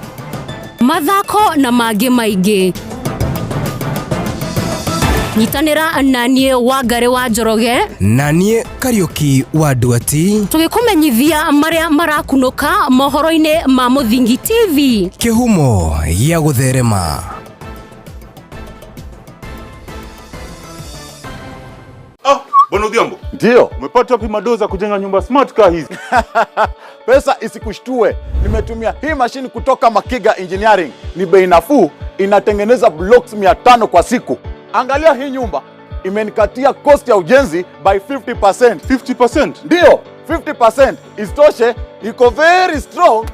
mathako na mangĩ maingĩ. Nyitanĩra na niĩ Wangari wa Njoroge na niĩ Kariuki wa Nduati, tũgĩkũmenyithia marĩa marakunũka mohoro-inĩ ma Muthingi TV. Kĩhumo gĩa gũtherema. Bwana Odhiambo. Ndio. Umepata wapi madoza kujenga nyumba smart car hizi? Pesa isikushtue. Nimetumia hii mashini kutoka Makiga Engineering. Ni bei nafuu, inatengeneza blocks 500 kwa siku. Angalia hii nyumba. imenikatia cost ya ujenzi by 50%. 50%? Ndio, 50%. Isitoshe, iko very strong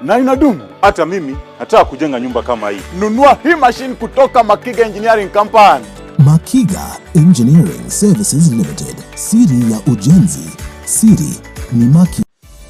na inadumu. Hata mimi nataka kujenga nyumba kama hii. Nunua hii machine kutoka Makiga Engineering Company. Makiga Engineering Services Limited. Siri ya ujenzi. Siri ni Makiga.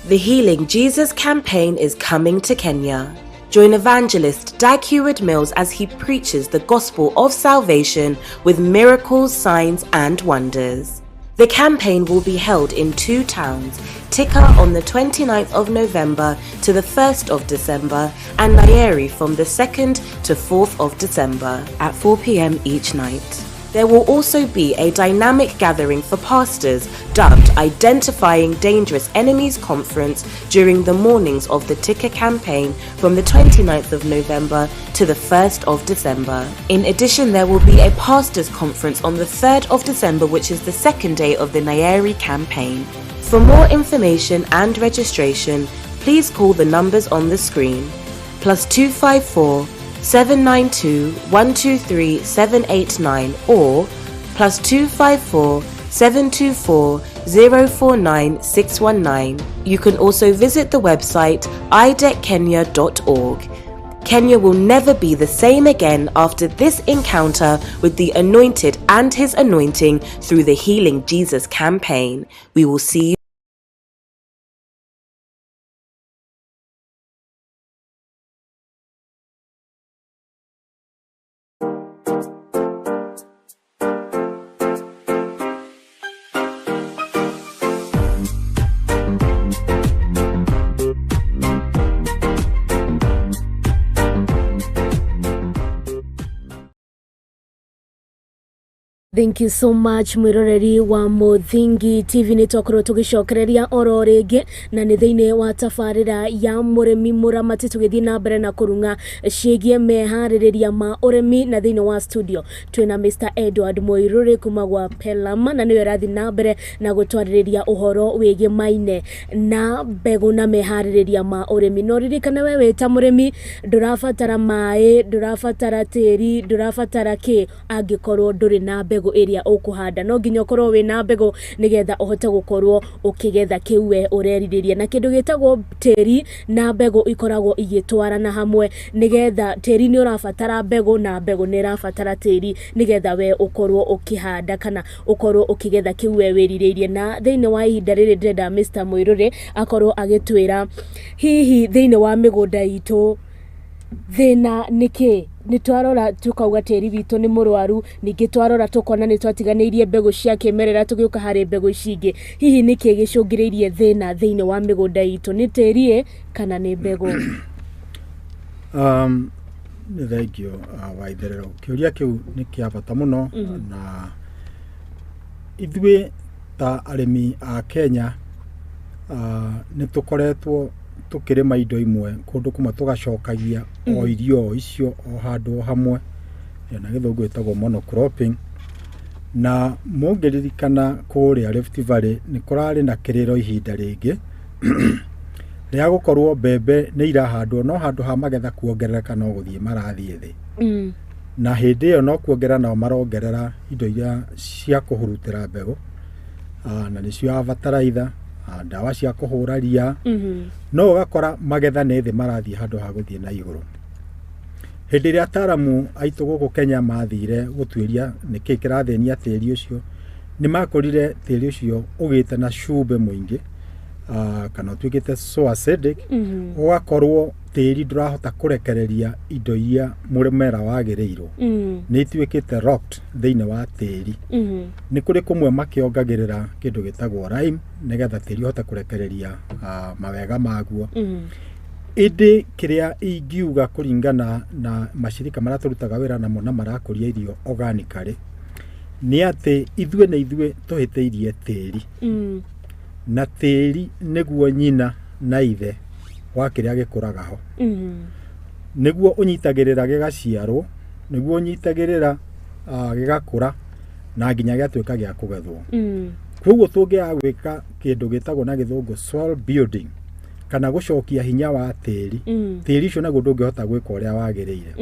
The Healing Jesus campaign is coming to Kenya. Join evangelist Dag Heward-Mills as he preaches the gospel of salvation with miracles, signs and wonders. The campaign will be held in 2 towns, Tika on the 29th of November to the 1st of December, and Nyeri from the 2nd to 4th of December at 4 p.m. each night. There will also be a dynamic gathering for pastors dubbed Identifying Dangerous Enemies Conference during the mornings of the Tika campaign from the 29th of November to the 1st of December. In addition, there will be a pastors conference on the 3rd of December, which is the second day of the Nyeri campaign. For more information and registration, please call the numbers on the screen. +254 792 123 789 or +254 724 049 619. You can also visit the website ideckenya.org. Kenya will never be the same again after this encounter with the Anointed and His anointing through the Healing Jesus campaign. We will see you. Thank you so much mwiroreri wa Muthingi TV. Nitwakorwo tugicokereria oro ringi na ni thiini wa tafarira ya Murimi Muramati tugithii na mbere na kurunga ciigie mehaririria ma urimi na thiini wa studio twina Mr. Edward Moiruri kuma gwa Pelama na niwe rathi na mbere na gutwaririria uhoro wigie maine na mbegu na mehaririria ma urimi. No ririkana we wita murimi ndurafatara mai, ndurafatara tiri, ndurafatara ki angikorwo nduri na mbegu area ukuhanda. No nginya ukorwo wina mbegu nigetha uhote gukorwo ukigetha kiu we ureririria, na kindu gitagwo tiri na mbegu ikoragwo igitwarana hamwe nigetha tiri ni urafatara mbegu na mbegu ni irafatara tiri nigetha we ukorwo ukihanda kana ukorwo ukigetha kiu we wiriririe. Na thiini wa ihinda riri ndenda Mr. Moiruri akorwo agitwira hihi thiini wa migunda itu thina niki nitwarora tukauga tiri witu ni murwaru, ningi twarora tukona nitwatiganeirie mbegu cia kimerera tugiuka hari mbegu cingi. Hihi niki gicungireirie thina thiini wa migunda itu, ni tiri kana ni mbegu? Ni thengio Waitherero. Kiuria kiu ni kia bata muno na ithuĩ ta arĩmi a Kenya nĩ tũkoretwo tukirima indo imwe kundu kuma tugacokagia o irio icio o handu hamwe na githungu itagwo monocropping. Na mongeririkana kuria Rift Valley ni kurari na kiriro ihinda ringi ria gukorwo mbembe ni irahandwo no handu ha magetha kuongerereka no guthie marathie thi na hindi iyo no kuongerera nao marongerera indo iria cia kuhurutira mbegu na nicio fertilizer, ndawa cia kuhura ria no ugakora magetha ni thi marathie handu ha guthie na iguru. Hindi ria ataramu aitu guku Kenya mathire gutwiria niki kirathenia tiri ucio ni makorire tiri ucio ugite na cumbe muingi kana twikite so acidic ugakorwo tiri ndurahota kurekereria indo iria murimera wagireirwo ni itwikite rocked thiini wa tiri. Ni kuri kumwe makiongagirira kindu gitagwo lime nigetha tiri uhota kurekereria mawega maguo. Indi kiria ingiuga kuringana na mashirika maria turutaga wira namo na marakuria irio organically ni ati ithuĩ tuhiteirie tiri na tiri niguo nyina na ithe wa kiria gikuraga ho niguo unyitagirira gigaciarwo niguo unyitagirira gigakura na nginya giatwika gia kugethwo. Koguo tungia gwika kindu gitagwo na githungu soil building kana gucokia hinya wa tiri tiri icio naguo ndungihota gwika uria wagireire.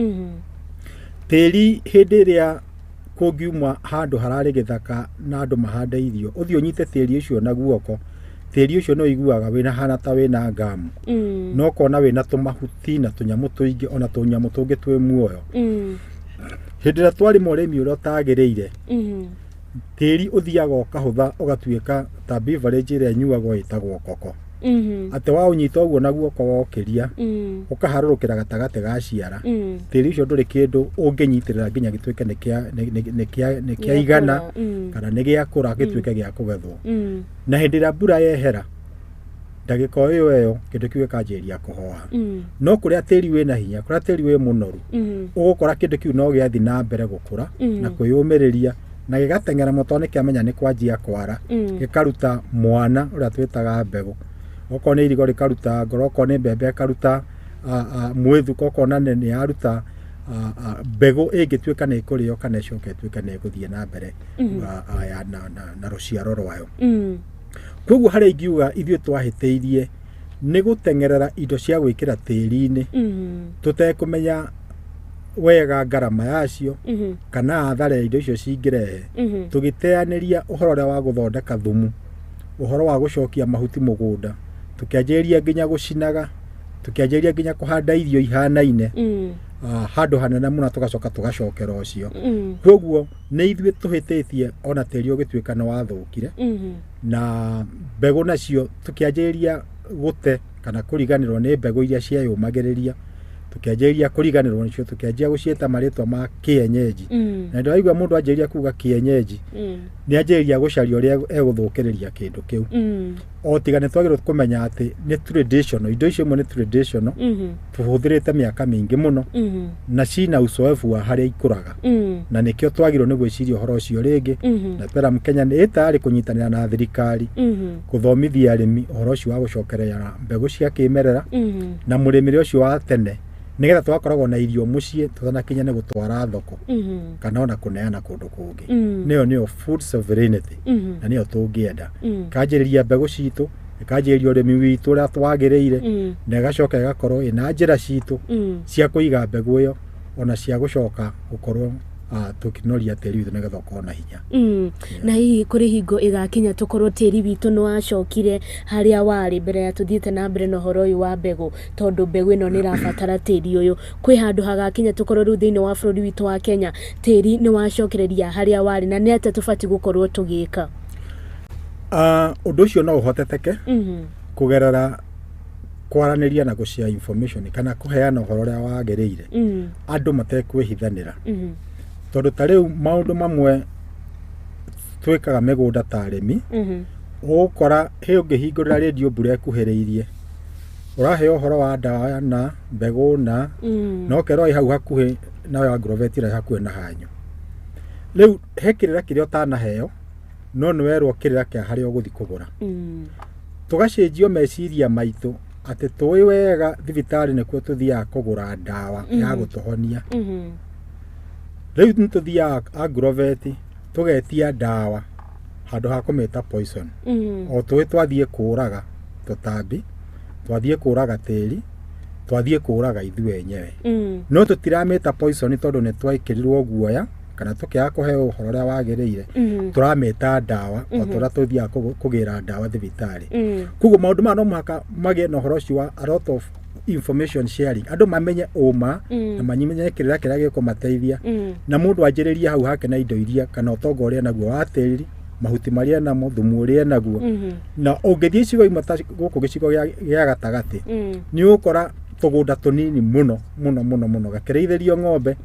Tiri hindi ria kungiuma handu harari githaka na andu mahande irio uthi unyite tiri ucio na guoko tiri ucio no iguaga wina hana ta wina ngamu no kona wina tumahuti na tunyamu tuingi ona tunyamu tungi twi muoyo hindira twari murimi uria tagireire tiri uthiaga ukahutha ugatuika ta beverage ire nyuagwo itagwo koko ate wa unyita uguo na guoko wokiria ukaharurukira gatagate ga ciara tiri ucio nduri kindu unginyitirira nginya gituike ne kia igana kana ne gia kura gituike gia kugethwo na hindira mbura yehera ndagika iyo kindu kiwe kanjiria kuhoha no kuria tiri wina hinya kuria tiri wi munoru ugukora kindu kiu no giathi na mbere gukura na kwiyumiriria na gigatengera motone kiamenya ni kwanjia kwara gikaruta mwana uria twitaga mbegu oko ne irigo rikaruta ngoroko ne mbembe karuta mwethu koko na ne yaruta mbegu ingituika ne ikurio kana icoke tuika ne guthie na mbere na ruciaro rwayo koguo hari ingiuga ithio twahiteirie ni gutengerera indo cia gwikira tiri-ini tutekumenya wega ngarama yacio kana athare indo icio cingirehe tugiteaniria uhoro ria wa guthondeka thumu uhoro wa gucokia mahuti mugunda tukianjiria nginya gucinaga tukianjiria nginya kuhanda irio ihanaine handu hanene muno tugacoka tugacokera ucio koguo ni ithue tuhitetie ona tiri ugituika no wathukire na mbegu nacio tukianjiria gute kana kuriganirwo ni mbegu iria ciayumagiriria tukianjiria kuriganirwo nicio tukianjia gucieta maritwa ma kienyeji na ndio aigua mundu anjiria kuga kienyeji ni anjiria gucaria uria eguthukireria kindu kiu o tigane twagirwo kumenya ati ni traditional indo icio mo ni traditional tuhuthirite miaka mingi muno na cina uzoefu wa haria ikuraga na nikio twagirwo ni gwiciria uhoro ucio ringi na pera Mkenya ni itari kunyitanira na thirikari kuthomithia arimi uhoro ucio wa gucokerera mbegu cia kimerera na murimiri ucio wa tene nigetha twakoragwo na irio mucie tutanakinya ne gutwara thoko kana ona kuneana kundu kungi niyo food sovereignty na niyo tungienda kanjiriria mbegu citu kanjiriria urimi witu uria twagireire na gacoka gakorwo ina njira citu cia kuiga mbegu iyo ona cia gucoka gukorwo tukinoria tiri witu nigetha ukona hinya na hii kuri hingo igakinya tukorwo tiri witu no acokire haria wari mbere ya tuthiete na mbere no horo uyu wa mbegu tondu mbegu ino ni rabatara tiri uyu kwi handu hagakinya tukorwo ru thiini wa bururi witu wa Kenya tiri ni wacokereria haria wari na ni ate tufati gukorwo tugika undu ucio no uhoteteke kugerera kwaraniria na gucia information kana kuheana horo ria wagereire andu matekwihithanira tondu tariu maundu mamwe twikaga migunda ta arimi ukora he ungihingurira radio mbura ekuhiriirie urahe uhoro wa ndawa na mbegu na no keroi hau hakuhi nawe agrovetira hakuhi na hanyu riu hekirira kiria utanaheo no nwerwo kirira kia haria uguthi kugura tugacenjio meciria maitu ati tuwi wega thibitari nikuo tuthia kugura ndawa ya gutuhonia riu nituthia agroveti tugetia ndawa handu ha kumeta poison o tuwe twathie kuraga tutambi twathie kuraga tiri twathie kuraga ithu enyewe no tutirameta poison tondu ne twaikirirwo guoya kana tukia kuheo uhoro ria wagereire turameta ndawa o tura tuthia kugira ndawa thibitari kugo maundu ma no muhaka magie no horo cio a lot of information sharing andu mamenye uma na manyimenye kirira kiria gikumateithia na mundu anjiriria hau hake na indo iria kana utongo uria naguo wa tiri mahuti maria na muthumu uria naguo na ungithie cigo imata guku gicigo gia gatagati ni ukora tugunda tunini muno gakireithirio ng'ombe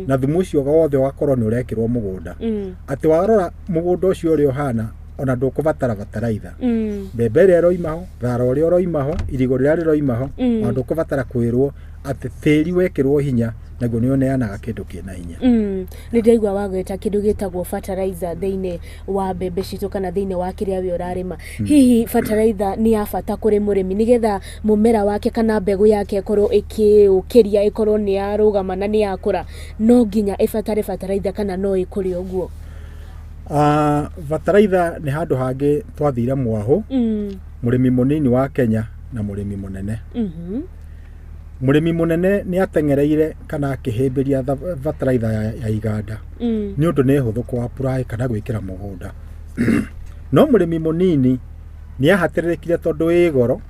na thumu ucio wothe wakorwo ni urekirwo mugunda ati warora mugunda ucio uri ohana ona ndukubatara bataraitha mbembe ria roimaho thara uria roimaho irigo ria roimaho ona ndukubatara kwirwo ati tiri wekirwo hinya naguo ni oneanaga kindu kina hinya ni ndaigua wagweta kindu gitagwo fertilizer thiini wa mbembe citu kana thiini wa kiria we urarima hihi fertilizer ni ya bata kuri murimi nigetha mumera wake kana mbegu yake ikorwo ikiukiria ikorwo ni ya rugama na ni yakura no nginya ibatare fertilizer kana no ikuri uguo bataraitha ni handu hangi twathire mwahu murimi munini wa Kenya na murimi munene Murimi munene ni atengereire kana akihimbiria bataraitha ya iganda ni undu ni huthu kwa apply kana gwikira mugunda. No murimi munini ni ahatirikire tondu igoro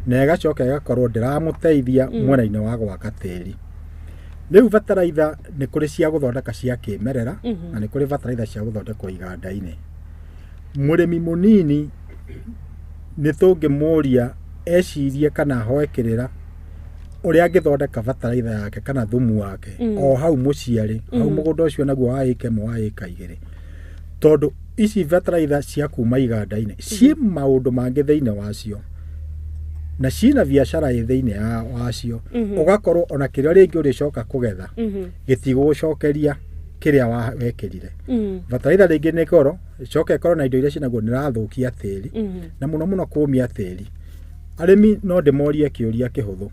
na igacoka igakorwo ndiramuteithia mwena-ini wa gwaka tiri. Riu bataraitha ni kuri cia guthondeka cia kimerera na ni kuri bataraitha cia guthondekwo iganda-ini. Murimi munini ni tungimuria ecirie kana hoekirira uria angithondeka bataraitha yake kana thumu wake o hau muciari hau mugunda ucio naguo wa ika ĩmwe wa ika igĩrĩ. Tondu ici bataraitha cia kuma iganda-ini ci maundu mangi thiine wacio na cina biashara thiine wacio ugakorwo ona kiria ringi uricoka kugetha gitigũcokeria kiria wekirire. Bataraitha ringi ni goro icoka ikorwo na indo iria cinaguo nirathukia tiri na muno muno kumia tiri. Arimi no ndimorie kiuria kihuthu.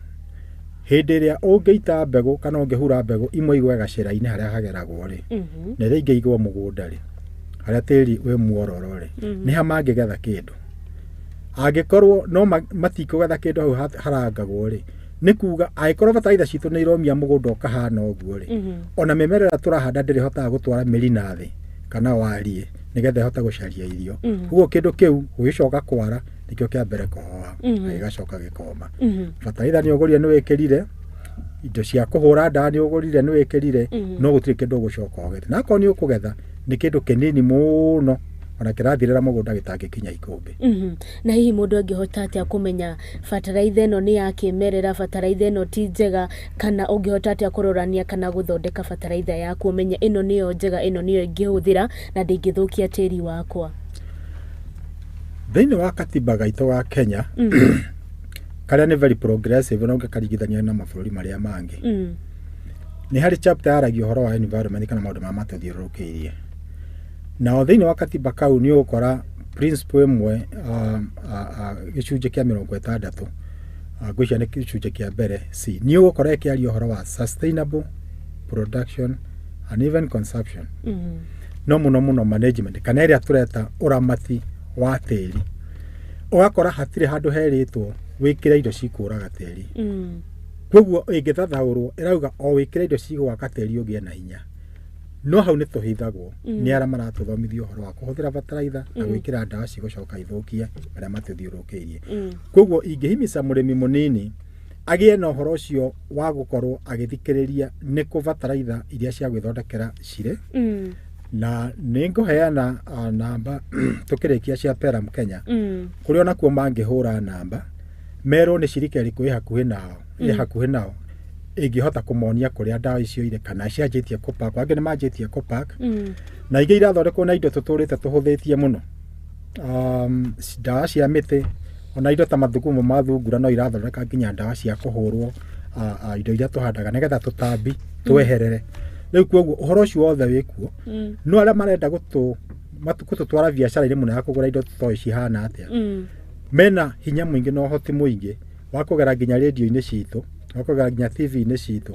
Hindi iria ungiita mbegu kana ungihura mbegu imwe igwe gacira-ini haria hageragwo ri na iria ingi igwo mugunda ri haria tiri wi muororo ri ni ha mangigetha kindu. Angikorwo no matikugetha kindu hau harangagwo ri ni kuga aikorwo bataraitha citu ni iromia mugunda ukahana uguo ri ona mimerera turahanda ndiri hotaga gutwara miri na thi kana warie nigetha ihota gucaria irio. Uguo kindu kiu ugicoka kwara nikio kia mbere kohoa igacoka gikoma. Bataraitha ni ugurire ni wikirire indo cia kuhura ndawa ni ugurire ni wikirire no gutiri kindu ugucoka ugethe. Na ko ni ukugetha ni kindu kinini muno ona kirathirira mugunda gitangikinya ikumbi. Na hihi mundu angihota atia kumenya bataraitha ino ni ya kimerera, bataraitha ino ti njega, kana ungihota atia kurorania kana guthondeka bataraitha yaku umenya ino niyo njega ino niyo ingihuthira na ndingithukia tiri wakwa? Thiini wa katiba gaitu wa Kenya karia ni very progressive no ngakaringithania na mabũrũri maria mangi ni hari chapter yaragia uhoro wa environment kana maundu ma matuthiurukiirie. Na thiini wa katiba kau ni ukora principle imwe gicunje kia 60 ngwicia ni gicunje kia mbere si ni ukora ikiaria uhoro wa sustainable production and even consumption. No muno management kana iria tureta uramati wa tiri. Ugakora hatire handu heritwo wikire indo cikuraga tiri. Koguo ingithathaurwo irauga o wikire indo cigwaka tiri ugie na hinya. No hau ni tuhithagwo ni ara maratuthomithio uhoro wa kuhuthira bataraitha na gwikira ndawa cigucoka ithukie maria matuthiurukiirie. Koguo ingihimica murimi munini agie na uhoro ucio wa gukorwo agithikiriria ni ku bataraitha iria cia gwithondekera cire. Na ninguheana namba tukirikia cia Peram Kenya kuri ona kuo mangihura namba mero ni shirika iriku hakuhi nao hakuhi nao ingihota kumonia kuria ndawa icio ire kana cianjitie kupack wangi ni manjitie kupack na ingi irathondekwo na indo tuturite tuhuthitie muno. Ndawa cia miti ona indo ta mathugumo ma thungura no irathondeka nginya ndawa cia kuhurwo indo iria tuhandaga nigetha tutambi tweherere. Riu koguo uhoro ucio wothe wikuo no aria marenda gututwara biashara-ini muno ya kugura indo toi cihana atia mena hinya mwingi no hoti mwingi wa kugera nginya radio-ini citu wakugera nginya TV-ini citu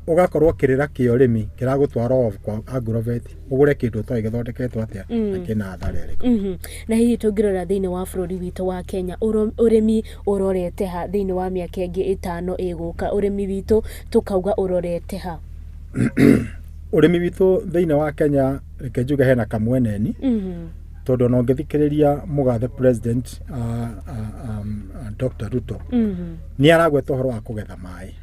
ugakorwo kirira kia urimi kiragutwara off kwa agrovet ugure kindu toi githondeketwo atia na kina athara iriku. Na hihi tungirora thiini wa bururi witu wa Kenya urimi urorete ha thiini wa miaka ingi 5 iguka urimi witu tukauga urorete ha? Urimi witu thiini wa Kenya rekenjuga hena kamweneni tondu no ngithikiriria mugathe president Dr. Ruto ni aragweta uhoro wa kugetha mai.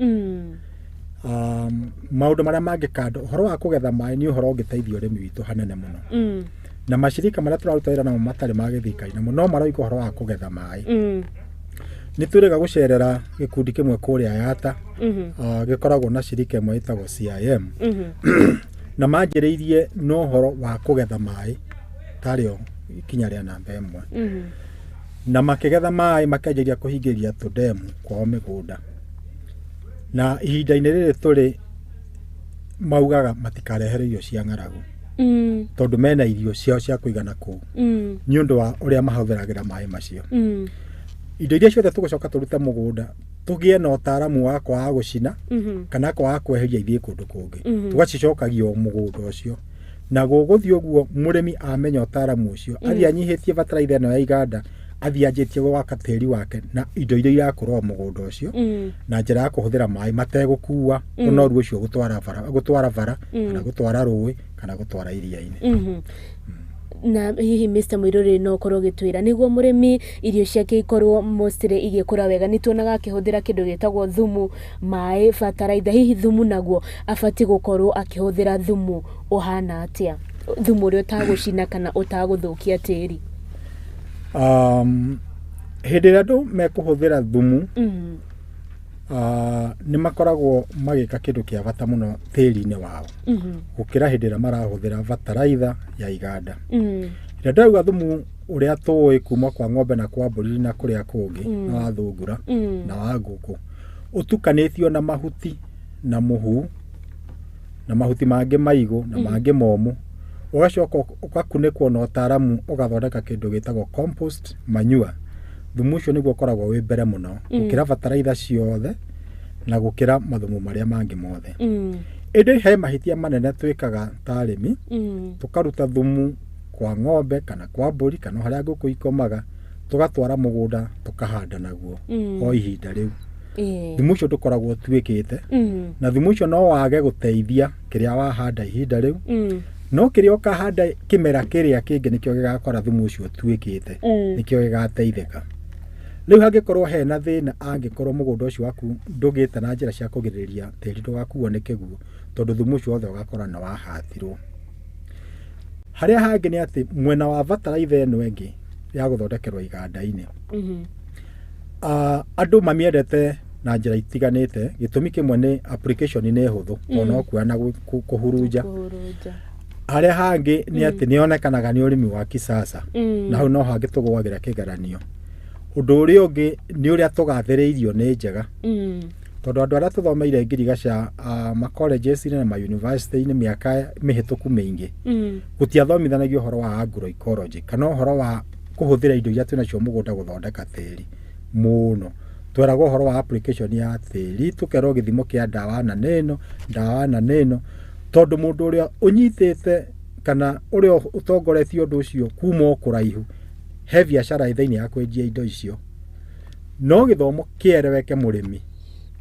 Maundu maria mangikando uhoro wa kugetha mai ni uhoro ungiteithia urimi witu hanene muno. Na mashirika maria turaruta wira namo matari ma githikari namo no maroiga uhoro wa kugetha mai. Ni turiga gucerera gikundi kimwe kuria Yata gikoragwo na shirika imwe itagwo CIM na manjiriirie no horo wa kugetha mai tario ikinya ria namba imwe na makigetha mai makanjiria kuhingiria tudemu kwao migunda na ihinda-ini riri turi maugaga matikarehere irio cia ng'aragu tondu mena irio ciao cia kuigana kuu ni undu wa uria mahuthiragira mai macio. Indo iria ciothe tugucoka turute mugunda tugie na utaramu wa kwa gucina kana kwa kweheria ithie kundu kungi tugacicokagio mugunda ucio na guguthio guo murimi amenya utaramu ucio athi anyihitie bataraitha ino ya iganda athianjĩtie gwaka tĩri wake na indo iria irakorwo mũgũnda ũcio na njĩra ya kũhũthĩra maĩ mategũkua ũnoru ũcio gũtwara bara kana gũtwara rũĩ kana gũtwara iria-inĩ. Na hihi Mr. Muiruri no korwo gitwira niguo murimi irio ciake ikorwo mostly igikura wega nituonaga akihũthĩra kindu gitagwo thumu maĩ fertilizer hihi thumu naguo afati gukorwo akihũthĩra thumu uhana atia thumu uria utagucina kana utaguthukia tĩri. Hĩndĩ ĩrĩa andũ mekũhũthĩra thumu nĩ makoragwo magĩka kĩndũ kĩa bata mũno tĩri-inĩ wao gũkĩra hĩndĩ ĩrĩa marahũthĩra bataraitha ya iganda. Rĩrĩa ndauga thumu ũrĩa tũĩ kuma kwa ng'ombe na kwa mbũri na kũrĩa kũngĩ na wa thungura na wa ngũkũ ũtukanĩtio na mahuti na mũhu na mahuti mangĩ maigũ na mangĩ momũ ũgacoka ũgakunĩkwo na ũtaaramu ũgathondeka kĩndũ gĩtagwo compost manure. Thumu ũcio nĩguo ũkoragwo wĩ mbere mũno gũkĩra bataraitha ciothe na gũkĩra mathumu marĩa mangĩ mothe. Ĩndĩ he mahĩtia manene twĩkaga ta arĩmi tũkaruta thumu kwa ng'ombe kana kwa mbũri kana harĩa ngũkũ ikomaga tũgatwara mũgũnda tũkahanda naguo o ihinda rĩu. Thumu ũcio ndũkoragwo tuĩkĩte na thumu ũcio no wage gũteithia kĩrĩa wahanda ihinda rĩu no kĩrĩa ũkahanda kĩmera kĩrĩa kĩngĩ nĩkĩo gĩgakora thumu ũcio tuĩkĩte nĩkĩo gĩgateithĩka. Rĩu hangĩkorwo hena thĩna angĩkorwo mũgũnda ũcio waku ndũgĩte na njĩra cia kũgirĩrĩria tĩri ndũgakuo nĩ kĩguũ tondũ thumu ũcio wothe ũgakora nĩ wahatirwo. Harĩa hangĩ nĩ atĩ mwena wa bataraitha ĩno ĩngĩ ya gũthondekerwo iganda-inĩ andũ mamiendete na njĩra itiganĩte. Gĩtũmi kĩmwe nĩ application nĩ hũthũ tondũ no kuoya na kũhurunja. Harĩa hangĩ nĩ atĩ nĩonekanaga nĩ ũrĩmi wa kisasa na hau no hangĩ tũgwagĩra kĩgeranio. Ũndũ ũrĩa ũngĩ nĩ ũrĩa tũgathĩrĩirio nĩ njega tondũ andũ arĩa tũthomeire ngirigaca macolleges-inĩ na mayunivasĩtĩ-inĩ mĩaka mĩhĩtũku mĩingĩ gũtiathomithanagio ũhoro wa agroecology kana ũhoro wa kũhũthĩra indo iria twĩnacio mũgũnda gũthondeka tĩri mũno. Tweragwo ũhoro wa application ya tĩri tũkerwo gĩthimo kĩa ndawa na neno tondũ mũndũ ũrĩa ũnyitĩte kana ũrĩa ũtongoretie ũndũ ũcio kuma o kũraihu he biacara thĩinĩ ya kwendia indo icio no gĩthomo kĩereweke mũrĩmi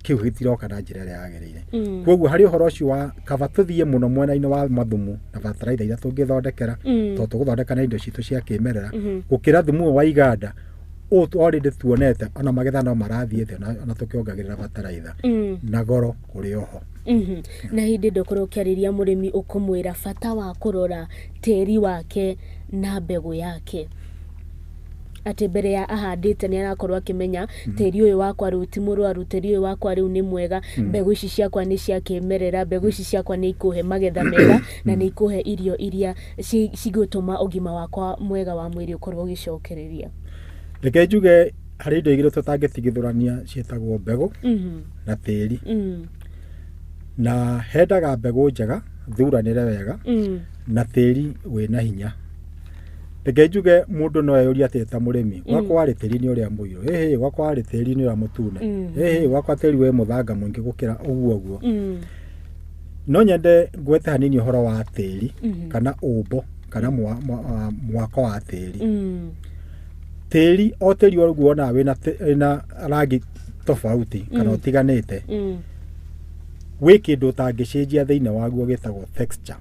kĩu gĩtiroka na njĩra ĩrĩa yagĩrĩire. Koguo harĩ ũhoro ũcio wa kaba tũthiĩ mũno mwena-inĩ wa mathumu na bataraitha iria tũngĩthondekera tondũ tũgũthondeka na indo citũ cia kĩmerera gũkĩra thumu wa iganda already tuonete ona magetha no marathiĩ thĩ ona tũkĩongagĩrĩra bataraitha na goro kũrĩ oho. Na hĩndĩ ndũkorwo ũkĩarĩria mũrĩmi ũkũmwĩra bata wa kũrora tĩri wake na mbegũ yake atĩ mbere ya ahandĩte nĩ arakorwo akĩmenya tĩri ũyũ wakwa rĩu ti mũrwaru, tĩri ũyũ wakwa rĩu nĩ mwega, mbegũ ici ciakwa nĩ cia kĩmerera, mbegũ ici ciakwa nĩ ikũhe magetha mega na nĩ ikũhe irio iria cigũtũma ũgima wakwa mwega wa mwĩrĩ ũkorwo ũgĩcokereria. Reke njuge harĩ indo igĩrĩ tũtangĩtigithũrania ciĩtagwo mbegũ na tĩri na hendaga mbegũ njega thuranĩre wega na tĩri wĩna hinya. Reke njuge mũndũ no eyũria atĩ ta mũrĩmi gwakwa warĩ tĩri-inĩ ũrĩa mũirũ, gwakwa warĩ tĩri-inĩ ũrĩa mũtune, gwakwa tĩri wĩ mũthanga mũingĩ gũkĩra ũguo. No nyende ngwete hanini ũhoro wa tĩri kana ũmbo kana mwako wa tĩri. Tĩri o tĩri ũguo na wĩna rangi tofauti kana ũtiganĩte wĩ kĩndũ ũtangĩcenjia thĩinĩ waguo gĩtagwo texture.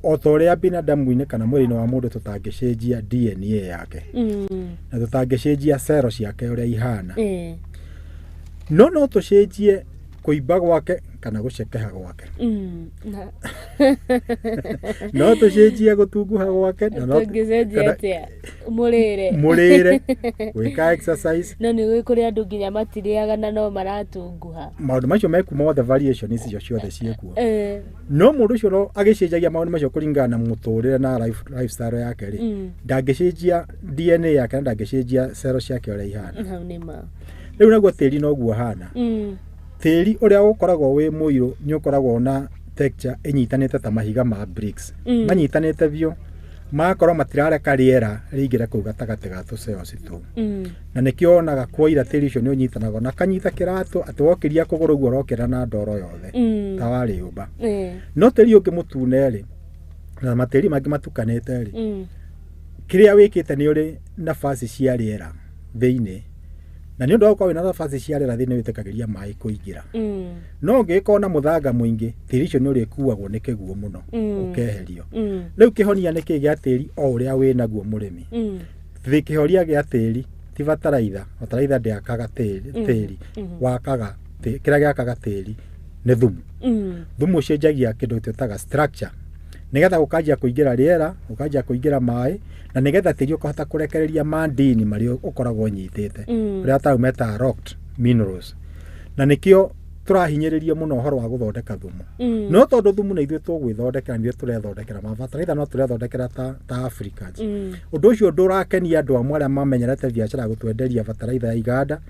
O ta ũrĩa binadamu-inĩ kana mwĩrĩ-inĩ wa mũndũ tũtangĩcenjia DNA yake na tũtangĩcenjia cero ciake ũrĩa ihana no tũcenjie kũimba gwake kana gũcekeha gwake. No tũcenjie gũtunguha gwake na no tũngĩcenjia atĩa mũrĩre gwĩka exercise. No nĩ gwĩ kũrĩ andũ nginya matirĩaga na no maratunguha. Maũndũ macio mekuma othe variation icio ciothe ciĩkuo. No mũndũ ũcio no agĩcenjagia maũndũ macio kũringana na mũtũrĩre na lifestyle yake rĩ ndangĩcenjia DNA yake na ndangĩcenjia cero ciake ũrĩa ihana. Rĩu naguo tĩri noguo hana. Tĩri ũrĩa ũkoragwo wĩ mũirũ nĩ ũkoragwo na texture ĩnyitanĩte ta mahiga ma bricks. Manyitanĩte biũ magakorwo matirareka rĩera rĩingĩre kũu gatagatĩ ga tũcells tũu. Na nĩkĩo wonaga kwoira tĩri ũcio nĩ ũnyitanagwo na kanyita kĩratũ atĩ wokĩria kũgũrũ ũguo ũrokĩra na ndoro yothe ta warĩũmba. No tĩri ũngĩ mũtune rĩ na matĩri mangĩ matukanĩte rĩ kiria wikite ni uri nafasi cia riera thiini na ni undu wa kwa na nafasi cia riera thiini witikagiria mai kuingira no ngikona muthanga mwingi tiri cio ni uri kuagwo ni kiguo muno ukeherio riu kihonia ni kigia tiri o uria wina guo murimi thikihoria gia tiri ti bataraitha ndiakaga tiri wakaga kiria giakaga tiri ni thumu thumu ucio njagia kindu twitaga structure nigetha ukanjia kuingira riera ukanjia kuingira mai na nigetha tiri ukahota kurekereria madini mario ukoragwo nyitite uria taumeta rocked minerals na nikio turahinyiriria muno horo wa guthondeka thumu no tondu thumu ni ithuĩ tugwithondekera ni turethondekera mabataraitha no turethondekera ta Africans undu ucio ndurakenia andu amwe aria mamenyerete biacara gutwenderia bataraitha ya iganda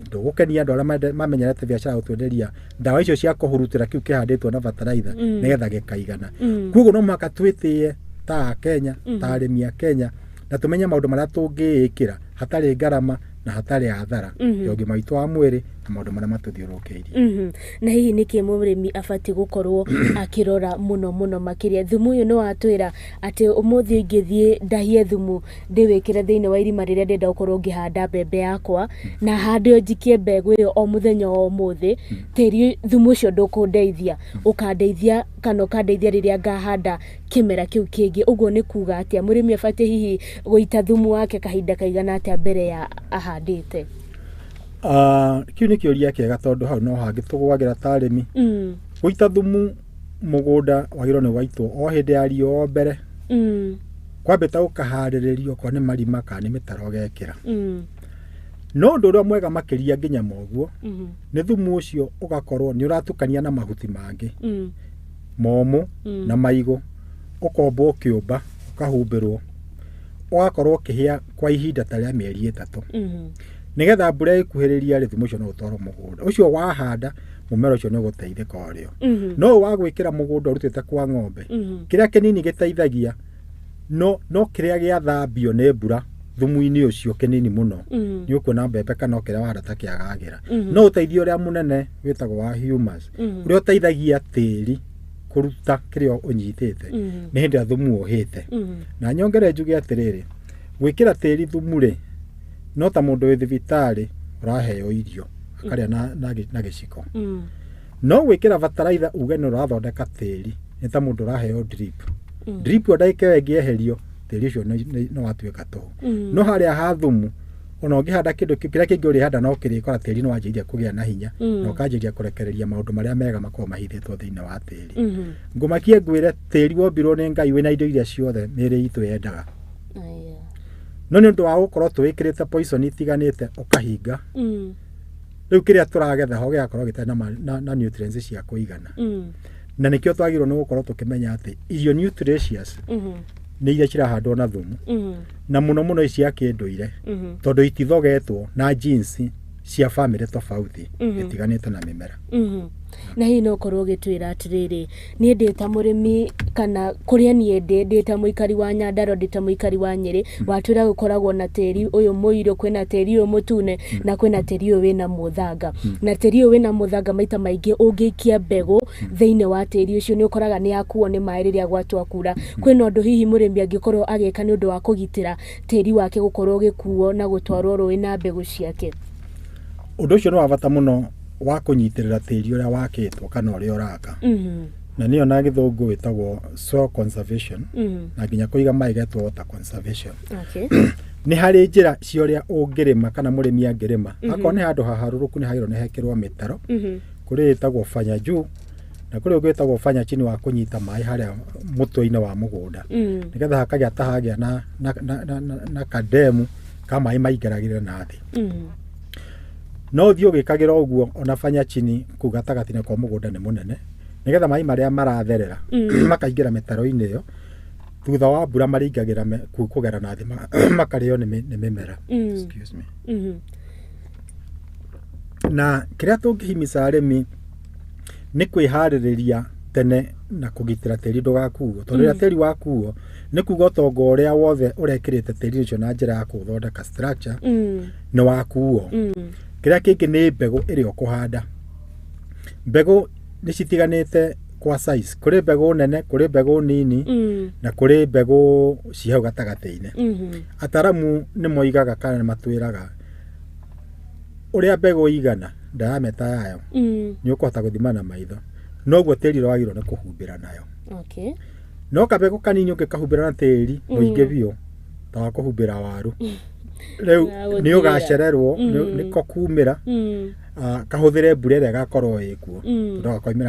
ndugukenia andu aria mamenyerete biacara gutwenderia ndawa icio cia kuhurutira kiu kihanditwo na bataraitha nigetha gikaigana koguo no maka twitie ta Kenya ta arimi a Kenya na tumenye maundu maria tungiikira hatari ngarama na hatari athara yogi maitu wa mwiri na maundu maria matuthiurukiirie na hihi niki murimi abati gukorwo akirora muno makiria thumu uyu no atwira ati umuthi ngithie ndahie thumu ndiwikire thiini wa irima riria ndenda gukorwo ngihanda mbembe yakwa na hande njikie mbegu iyo o muthenya o muthi tiri thumu ucio ndukundeithia ukandeithia kana ukandeithia riria ngahanda kimera kiu kingi uguo ni kuga atia murimi abati hihi guita thumu wake kahinda kaigana atia mbere ya ahandite kiu ni kiuria kiega tondu hau no hangitugwagira tarimi guita thumu mugunda wagiro ni waitwo o hindi ya rio mbere kwambita ukahariririo kwa ni marima kana ni mitaro gekira no ndu ria mwega makiria nginya moguo ni thumu ucio ugakorwo ni uratukania na mahuti mangi momu na maigo ukombo kiumba ukahumbirwo ugakorwo kihia kwa ihinda ta ria mieri 3 nigetha mbura ikuhiriria ri thumu ucio no utwaro mugunda ucio wahanda mumero ucio no guteithika orio no wagwikira mugunda urutite kwa ng'ombe kiria kinini giteithagia no kiria gia thambio ne mbura thumu-ini ucio kinini muno ni ukuona mbembe kana kiria wahanda ta kiagagira no uteithio ria munene witagwo wa humus uria uteithagia tiri kuruta kiria unyitite ni hindi ya thumu uhite na nyongere njuge atiriri gwikira tiri thumu ri no ta mundu wi thibitari uraheo irio akaria na giciko no gwikira bataraitha uge ni urathondeka tiri ni ta mundu uraheo drip odaike wengieherio tiri ucio no watuika to no haria ha thumu ona ngihanda kindu kiria kingi uri handa no kirikora tiri no wanjiria kugia na hinya no kanjiria kurekereria maundu maria mega makoo mahithitwo thiini wa tiri ngumakie ngwire tiri wombirwo ni Ngai wina indo iria ciothe miri itu yendaga no ni undu wa gukorwo tuwikirite poison itiganite ukahinga riu kiria turagetha ho giakorwo gitari na nutrients cia kuigana na nikio twagirwo ni gukorwo tukimenya ati irio nutritious ni iria cirahandwo na thumu na muno ici akinduire tondu itithogetwo na genes cia family tofauti itiganite na mimera na hii no korwo gitwira atiriri ni ndita murimi kana kuria ni ndita muikari wa Nyandarua ndita muikari wa Nyeri watwira gukoragwo na tiri uyu muiro kwina tiri uyu mutune na kwina tiri uyu wina muthanga na tiri uyu wina muthanga maita maingi ungikia mbegu thiini wa tiri ucio ni ukoraga ni akuo ni mai riria gwatwa kura kwina undu hihi murimi angikorwo ageka ni undu wa kugitira tiri wake gukorwo gikuo na gutwarwo rui na mbegu ciake undu ucio no wabata muno wa kunyitirira tiri uria wakitwo kana uria uraka na niyo na githungu witagwo soil conservation na nginya kuiga mai getwo water conservation ni hari njira cioria ungirima kana murimi angirima akone handu haharuruku ni hagiro ni hekirwo mitaro kuri itagwo fanya juu na kuri ugitagwo fanya chini wa kunyita mai haria mutwe-ini wa mugunda nigetha hakagia tahagia na kademu kama mai maigeragire na thi no thio gikagira uguo ona fanya chini kugatagatina kwa mugunda ni munene nigetha mai maria maratherera makaingira mitaro-ini iyo thutha wa mbura maringagira kugera na thi makario ni mimera excuse me na kiria tungihimisa arimi ni kwihaririria tene na kugitira tiri ndugakuo tondu ria tiri wakuo ni kuga tongo uria wothe urekirite tiri ucio na njira ya kuthondeka structure ni wakuo kiria kingi ni mbegu iria ukuhanda mbegu ni citiganite kwa size kuri mbegu nene kuri mbegu nini na kuri mbegu cihau gatagateine ataramu ni moigaga kana matwiraga uria mbegu igana diameter yayo ni ukuhota guthima na maitho noguo tiri rwagirwo ni kuhumbira nayo no kabego kanini ukikahumbira na tiri muingi bio ta kuhumbira waru reu ni ugacererwo niko kumira kahuthire mbura ĩrĩa gakorwo ĩkuo ndoga koimira